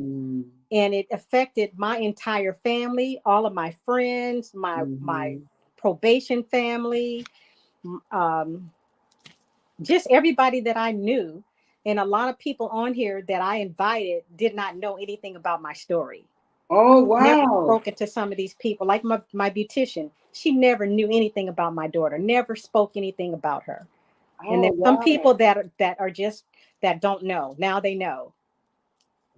and it affected my entire family, all of my friends, my probation family, um, just everybody that I knew. And a lot of people on here that I invited did not know anything about my story. Oh, Never wow. spoken to some of these people, like my beautician. She never knew anything about my daughter, never spoke anything about her. And Oh, there's some wow. people that are just, that don't know. Now they know.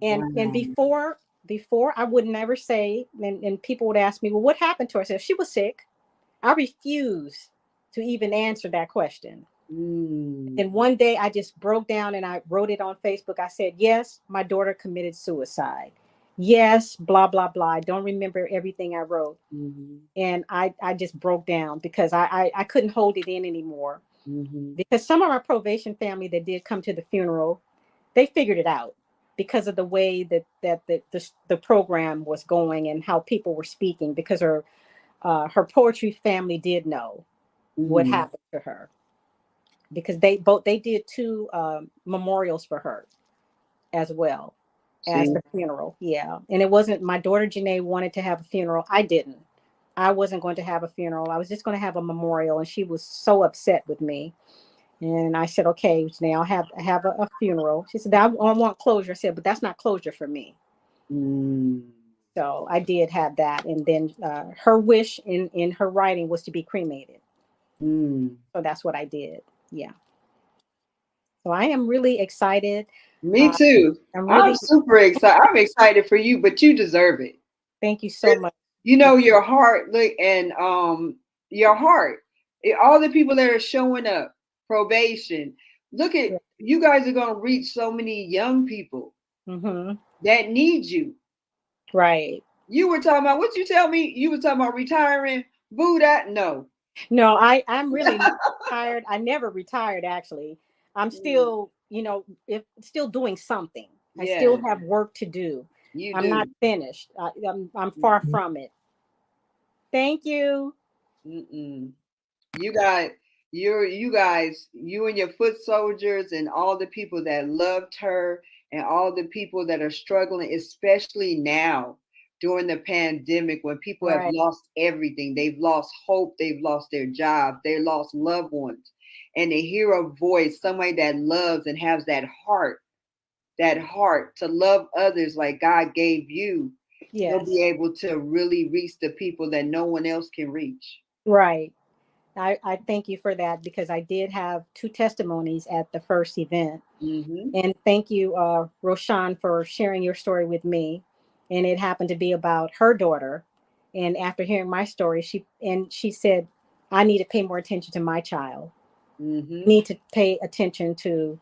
And Wow. before I would never say, and people would ask me, well, what happened to her? I said, she was sick. I refuse to even answer that question. And one day I just broke down and I wrote it on Facebook. I said, yes, my daughter committed suicide. Yes, blah, blah, blah. I don't remember everything I wrote. And I just broke down because I couldn't hold it in anymore. Because some of our probation family that did come to the funeral, they figured it out because of the way that the program was going and how people were speaking, because her poetry family did know what Mm. happened to her, because they did two memorials for her as well as See. the funeral. Yeah. And it wasn't, my daughter Janae wanted to have a funeral. I didn't. I wasn't going to have a funeral. I was just going to have a memorial. And she was so upset with me. And I said, okay, Janae, have a funeral. She said, I want closure. I said, but that's not closure for me. Mm. So I did have that. And then her wish in her writing was to be cremated. Mm. So that's what I did. Yeah. So I am really excited. Me Uh, too. I'm I'm really, super excited. I'm excited for you, but you deserve it. thank you so much. You know your heart, look, and your heart. All the people that are showing up, probation. Look at Yeah. you guys are going to reach so many young people Mm-hmm. that need you. Right. You were talking about what you tell me. You were talking about retiring. Boo that no. No, I'm really not retired. I never retired actually. I'm Mm, still, if still doing something. I still yes, have work to do. you I'm not do. finished. I'm far from it. Thank you. Mm-mm. You got you guys, you and your foot soldiers and all the people that loved her and all the people that are struggling, especially now during the pandemic when people have Right. lost everything. They've lost hope, they've lost their jobs, they lost loved ones. And to hear a voice, somebody that loves and has that heart to love others like God gave you, you'll Yes. be able to really reach the people that no one else can reach. Right. I thank you for that, because I did have two testimonies at the first event. Mm-hmm. And thank you, Roshan, for sharing your story with me. And it happened to be about her daughter. And after hearing my story, she said, I need to pay more attention to my child. Mm-hmm. Need to pay attention to,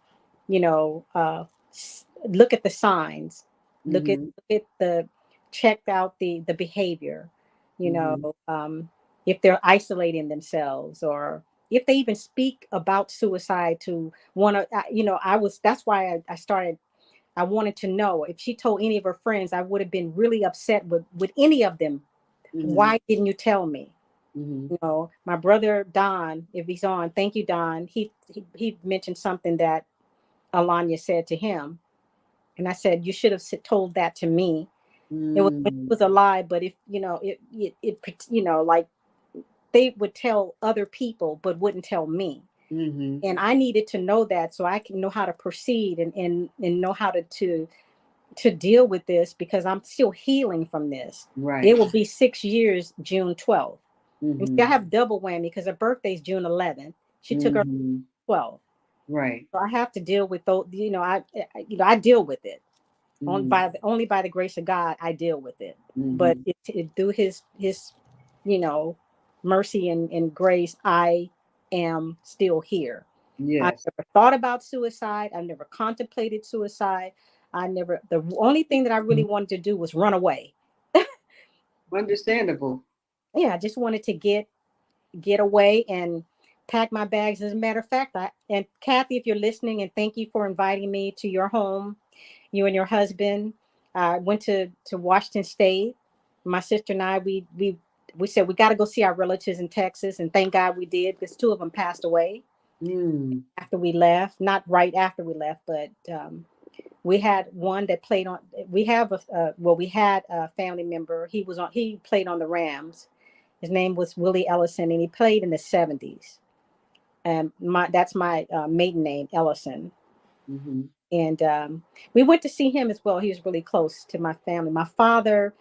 look at the signs, Mm-hmm. look at check out the behavior, you know, Mm-hmm. if they're isolating themselves, or if they even speak about suicide to one of, that's why I started. I wanted to know if she told any of her friends. I would have been really upset with any of them. Mm-hmm. Why didn't you tell me? Mm-hmm. My brother Don, if he's on, thank you, Don. He mentioned something that Alanya said to him, and I said, you should have told that to me. It Mm-hmm. was a lie, but if like they would tell other people, but wouldn't tell me, Mm-hmm. and I needed to know that so I can know how to proceed, and know how to deal with this, because I'm still healing from this. Right. It will be 6 years, June 12th. And see, I Mm-hmm. have double whammy because her birthday's June 11th. She took her Mm-hmm. 12th. Right. So I have to deal with those. I deal with it. Mm-hmm. Only by the grace of God, I deal with it. But Mm-hmm. through His, you know, mercy and grace, I am still here. I Yes. never thought about suicide. I never contemplated suicide. The only thing that I really wanted to do was run away. Understandable. Yeah, I just wanted to get away and pack my bags. As a matter of fact, and Kathy, if you're listening, and thank you for inviting me to your home, you and your husband. I went to Washington State. My sister and I, we said we got to go see our relatives in Texas, and thank God we did, because two of them passed away Mm. after we left. Not right after we left, but we had one that played on. We have we had a family member. He played on the Rams. His name was Willie Ellison, and he played in the '70s. And that's my maiden name, Ellison. Mm-hmm. And we went to see him as well. He was really close to my family. My father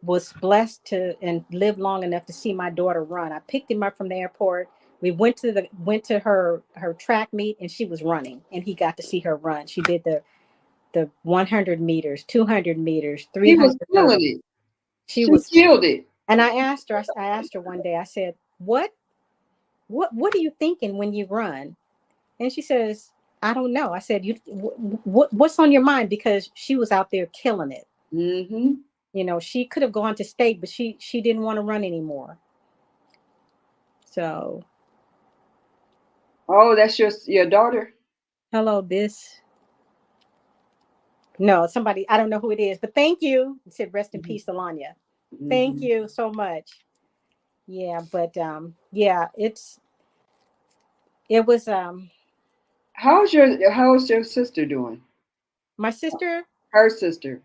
was blessed to and lived long enough to see my daughter run. I picked him up from the airport. We went to her track meet, and she was running, and he got to see her run. She did the 100 meters, 200 meters, He 300 was killing hurdles. it. She She was, killed it. and I asked her one day. I said, what are you thinking when you run? And she says, I don't know. I said, what's on your mind? Because she was out there killing it. Mm-hmm. She could have gone to state, but she didn't want to run anymore. So, Oh, that's your daughter. hello, no, somebody, I don't know who it is, but thank you. It said, rest in Mm-hmm. peace, Alanya. Thank Mm-hmm. you so much. Yeah, but yeah, it was how's your sister doing? my sister. Her sister.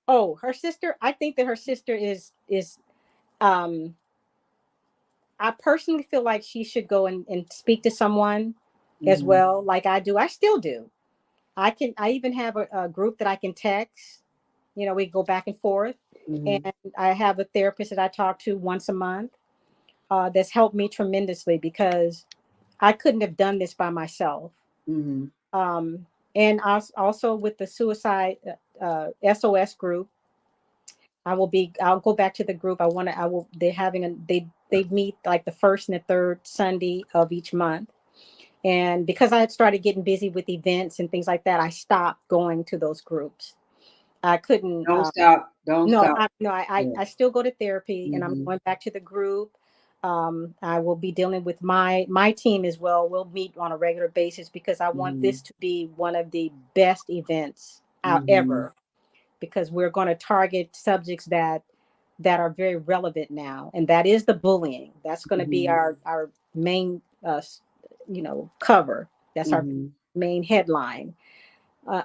Oh, her sister. I think that her sister is um I personally feel like she should go and speak to someone as Mm-hmm. well, like I do. I still do. I even have a group that I can text. You know, we go back and forth. And Mm-hmm. I have a therapist that I talk to once a month, that's helped me tremendously because I couldn't have done this by myself. Mm-hmm. Um, and also with the suicide SOS group, I'll go back to the group. They're having they meet like the first and the third Sunday of each month. And because I had started getting busy with events and things like that, I stopped going to those groups. I couldn't. Don't stop. Don't No, stop. Yeah. I still go to therapy, and I'm Mm-hmm. going back to the group. I will be dealing with my team as well. We'll meet on a regular basis because I want Mm-hmm. this to be one of the best events out Mm-hmm. ever, because we're going to target subjects that are very relevant now, and that is the bullying. That's going to be Mm-hmm. our main cover. That's our Mm-hmm. main headline.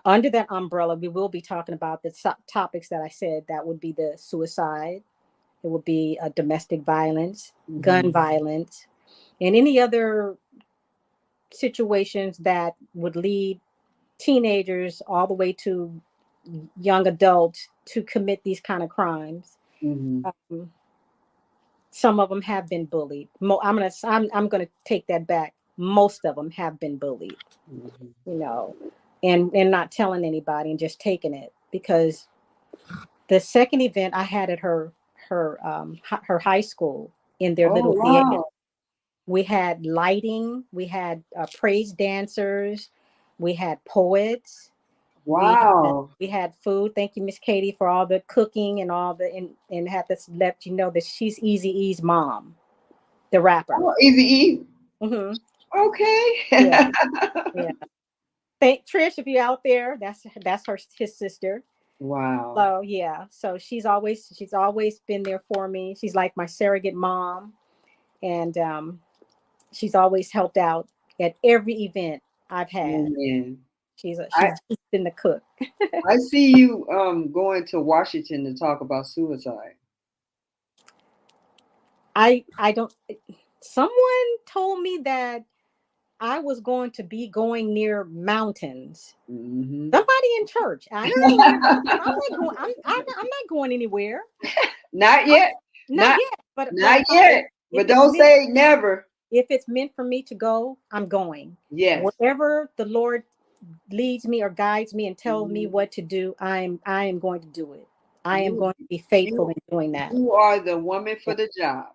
Under that umbrella, we will be talking about the topics that I said. That would be the suicide. It would be domestic violence, Mm-hmm. gun violence, and any other situations that would lead teenagers all the way to young adults to commit these kind of crimes. Mm-hmm. Um, some of them have been bullied. I'm gonna take that back. Most of them have been bullied, Mm-hmm. you know, and not telling anybody and just taking it. Because the second event I had at her high school in their Oh little theater, wow. we had lighting, we had praise dancers, we had poets, Wow. we had food. Thank you, Miss Katie, for all the cooking and all the and had this let you know that she's Easy E's mom, the rapper. Oh, easy eat. Hmm. Okay. Yeah, yeah. Thank Trish if you're out there. That's his sister. Wow. So yeah, so she's always been there for me. She's like my surrogate mom, and she's always helped out at every event I've had. Amen. I She's just been the cook. I see you going to Washington to talk about suicide. I don't. Someone told me that I was going to be going near mountains. Mm-hmm. Somebody in church. I don't know where. I'm not going. I'm not going anywhere. Not I'm yet. not Not yet. But not yet. if But it's don't meant say never. if it's meant for me to go, I'm going. Yes. Wherever the Lord leads me or guides me and tells me Mhm. what to do, I am going to do it. I am You going to be faithful you in doing that. you are the woman Yeah. for the job.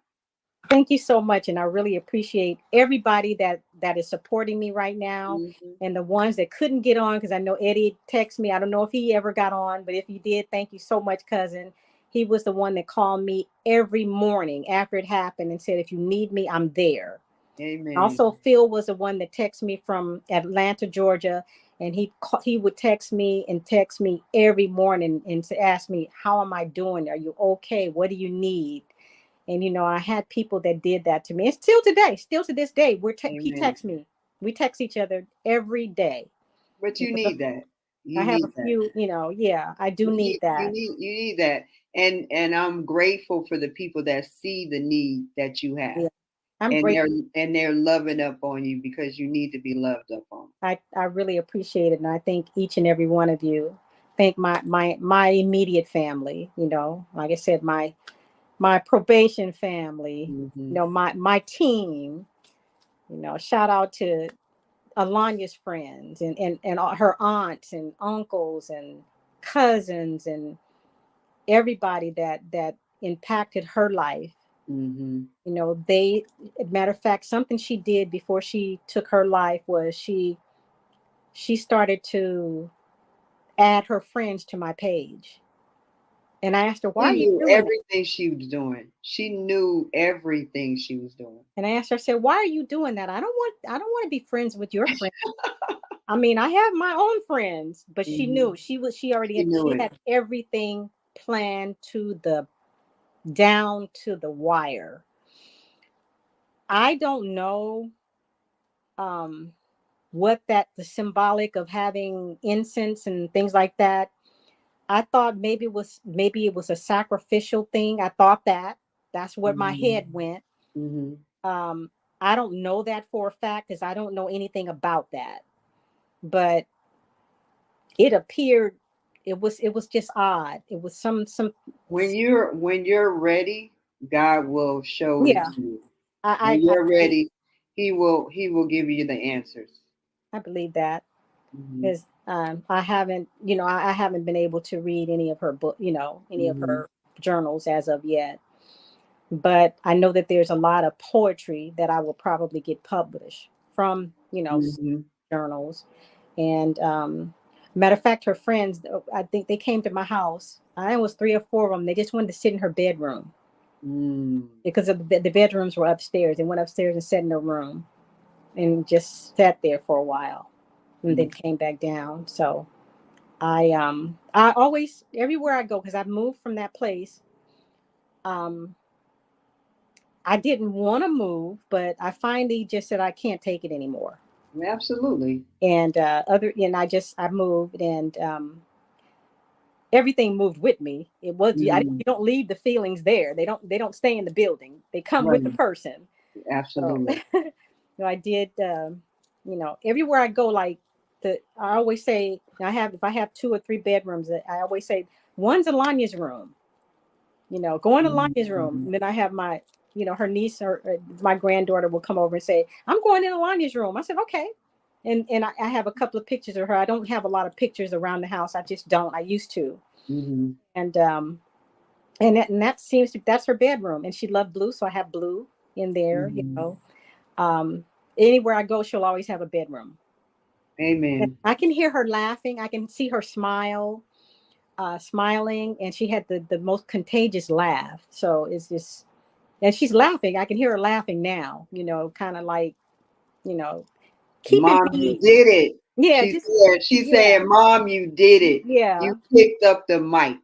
Thank you so much, and I really appreciate everybody that is supporting me right now, Mhm. and the ones that couldn't get on, because I know Eddie texted me. I don't know if he ever got on, but if he did, thank you so much, cousin. He was the one that called me every morning after it happened and said, "If you need me, I'm there." Amen. Also, Phil was the one that texted me from Atlanta, Georgia, and he would text me every morning and to ask me, "How am I doing? Are you okay? What do you need?" And I had people that did that to me. And still to this day, he Amen. texts me. We text each other every day. But You you know, need that. I You have a need that. few. Yeah, I do need that. You need that. And I'm grateful for the people that see the need that you have. Yeah, I'm And grateful. they're loving up on you because you need to be loved up on. I really appreciate it, and I thank each and every one of you. Thank my immediate family. Like I said, my probation family. Mm-hmm. My team. Shout out to Alania's friends and all her aunts and uncles and cousins and everybody that impacted her life. Mm-hmm. They, matter of fact, something she did before she took her life was she started to add her friends to my page. And I asked her, "Why She are you knew doing that?" everything she was doing. She knew everything she was doing. And I asked her, I said, "Why are you doing that? I don't want to be friends with your friends. I mean, I have my own friends." But she Mm-hmm. knew she already She knew she it. had everything planned to the down to the wire. I don't know what that the symbolic of having incense and things like that. I thought maybe it was a sacrificial thing. I thought that's where my head went. Mm-hmm. Um, I don't know that for a fact because I don't know anything about that. But it appeared it was just odd. It was some When you're ready, God will show it yeah. to you. When I you're believe, ready, he will give you the answers. I believe that Mm-hmm. because I haven't I haven't been able to read any of her book any of Mm-hmm. her journals as of yet. But I know that there's a lot of poetry that I will probably get published from Mm-hmm. journals. And matter of fact, her friends, I think they came to my house. I was three or four of them. They just wanted to sit in her bedroom Mm-hmm. because of the bedrooms were upstairs. They went upstairs and sat in her room and just sat there for a while, and then came back down. So I always everywhere I go because I've moved from that place. Um, I didn't want to move, but I finally just said I can't take it anymore. Absolutely. And I moved, and everything moved with me. Mm-hmm. You don't leave the feelings there. They don't stay in the building. They come with the Right. person. So Absolutely. I did. Everywhere I go, like I always say, if I have two or three bedrooms, I always say one's Alania's room. Go in Alania's room, Mm-hmm. and then I have her niece or my granddaughter will come over and say, "I'm going in Alania's room." I said, "Okay." And I have a couple of pictures of her. I don't have a lot of pictures around the house. I just don't. I used to. Mm-hmm. And that's her bedroom, and she loved blue, so I have blue in there. Mm-hmm. Um, Anywhere I go, she'll always have a bedroom. And Amen. I can hear her laughing. I can see her smiling, and she had the most contagious laugh. So it's just, and she's laughing. I can hear her laughing now. Kind of like you know, keeping Mom, you me. did it. Yeah, She just said, she yeah, said, Mom, you did it. yeah. You picked up the mic.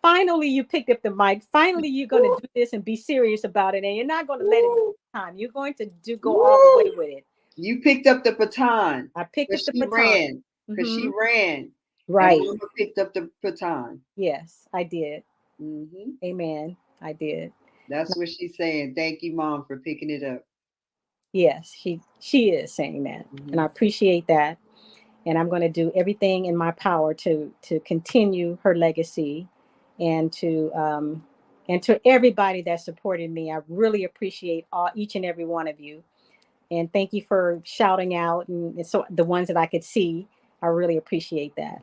Finally, you picked up the mic. Finally, you're going to do this and be serious about it, and you're not going to let it Woo, time. You're going to go all the way woo. with it. You picked up the baton I picked up because the she baton. ran. Because she Hmm. ran. And Right. Mama picked up the baton. Yes, I did. Hmm. Amen. I did. That's what she's saying. Thank you, Mom, for picking it up. Yes, she is saying that, and I Hmm. appreciate that. And I'm going to do everything in my power to continue her legacy, and to everybody that supported me. I really appreciate each and every one of you, and thank you for shouting out, and so the ones that I could see. I really appreciate that.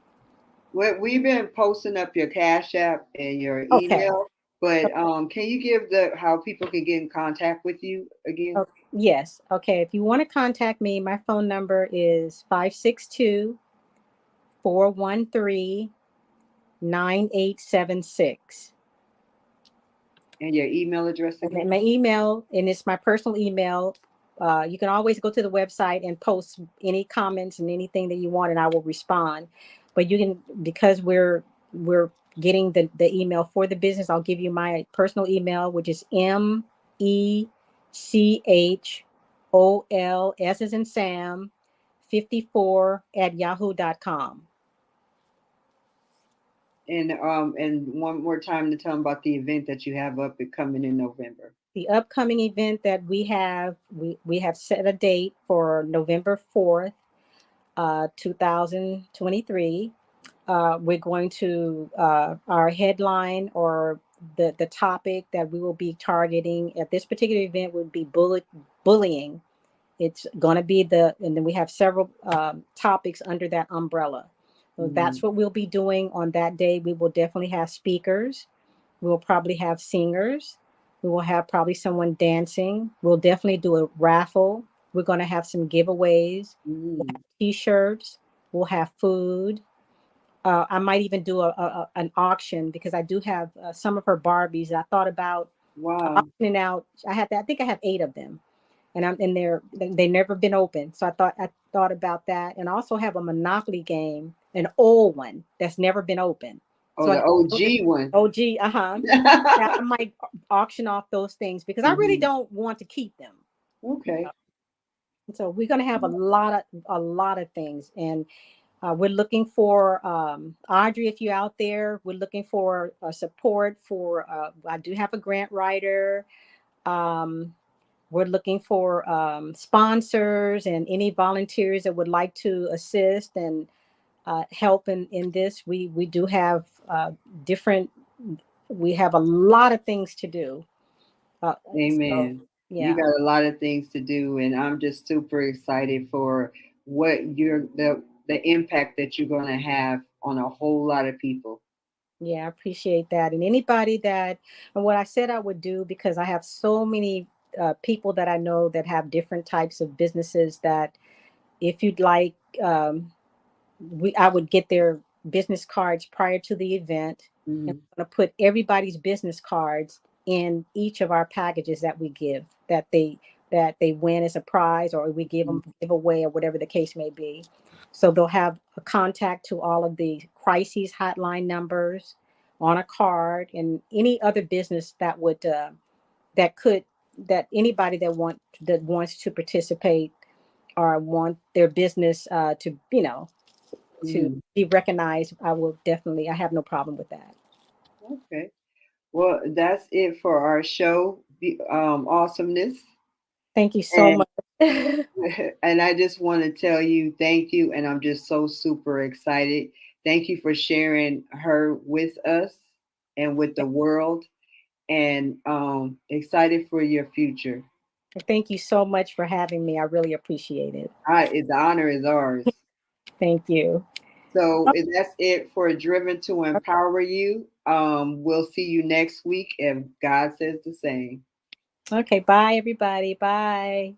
We've been posting up your Cash App and your Okay. email, but can you give the how people can get in contact with you again? Oh, yes. Okay. If you want to contact me, my phone number is 562-413-9876. And your email address And then again? my email, and it's my personal email. You can always go to the website and post any comments and anything that you want, and I will respond. But you can, because we're getting the email for the business, I'll give you my personal email, which is MECHOLS as in Sam 54 at yahoo.com. And one more time to tell them about the event that you have up and coming in November. The upcoming event that we have set a date for November 4th, 2023. We're going to our headline, or the topic that we will be targeting at this particular event would be bullying. It's going to be and then we have several topics under that umbrella. So that's Mm, what we'll be doing on that day. We will definitely have speakers. We'll probably have singers. We will have probably someone dancing. We'll definitely do a raffle. We're going to have some giveaways. We'll mm, have t-shirts. We'll have food. I might even do an auction because I do have some of her Barbies. I thought about wow. auctioning out. I think I have 8 of them, and they never been open. So I thought about that, and I also have a Monopoly game, an old one that's never been open. Oh, So the OG one. OG, yeah, I might auction off those things because I really Hmm. don't want to keep them. Okay. So we're going to have a lot of things, and we're looking for Audrey, if you're out there. We're looking for support for. I do have a grant writer. Um, we're looking for sponsors and any volunteers that would like to assist and help in this. We do have different. We have a lot of things to do. So Amen. You yeah. got a lot of things to do, and I'm just super excited for what the impact that you're going to have on a whole lot of people. Yeah, I appreciate that. And anybody that, and what I said I would do, because I have so many people that I know that have different types of businesses, that if you'd like, I would get their business cards prior to the event, and Mhm. I'm going to put everybody's business cards in each of our packages that we give, that they win as a prize, or we give away, or whatever the case may be. So they'll have a contact to all of the crises hotline numbers on a card, and any other business that could that anybody that wants to participate or want their business to to Mhm. be recognized. I have no problem with that. Okay. Well, that's it for our show, awesomeness. Thank you so And much. and I just want to tell you thank you, and I'm just so super excited. Thank you for sharing her with us and with the world, and excited for your future. Thank you so much for having me. I really appreciate it. The honor is ours. Thank you. So that's it for Driven to Empower You. We'll see you next week if God says the same. Okay, bye everybody. Bye.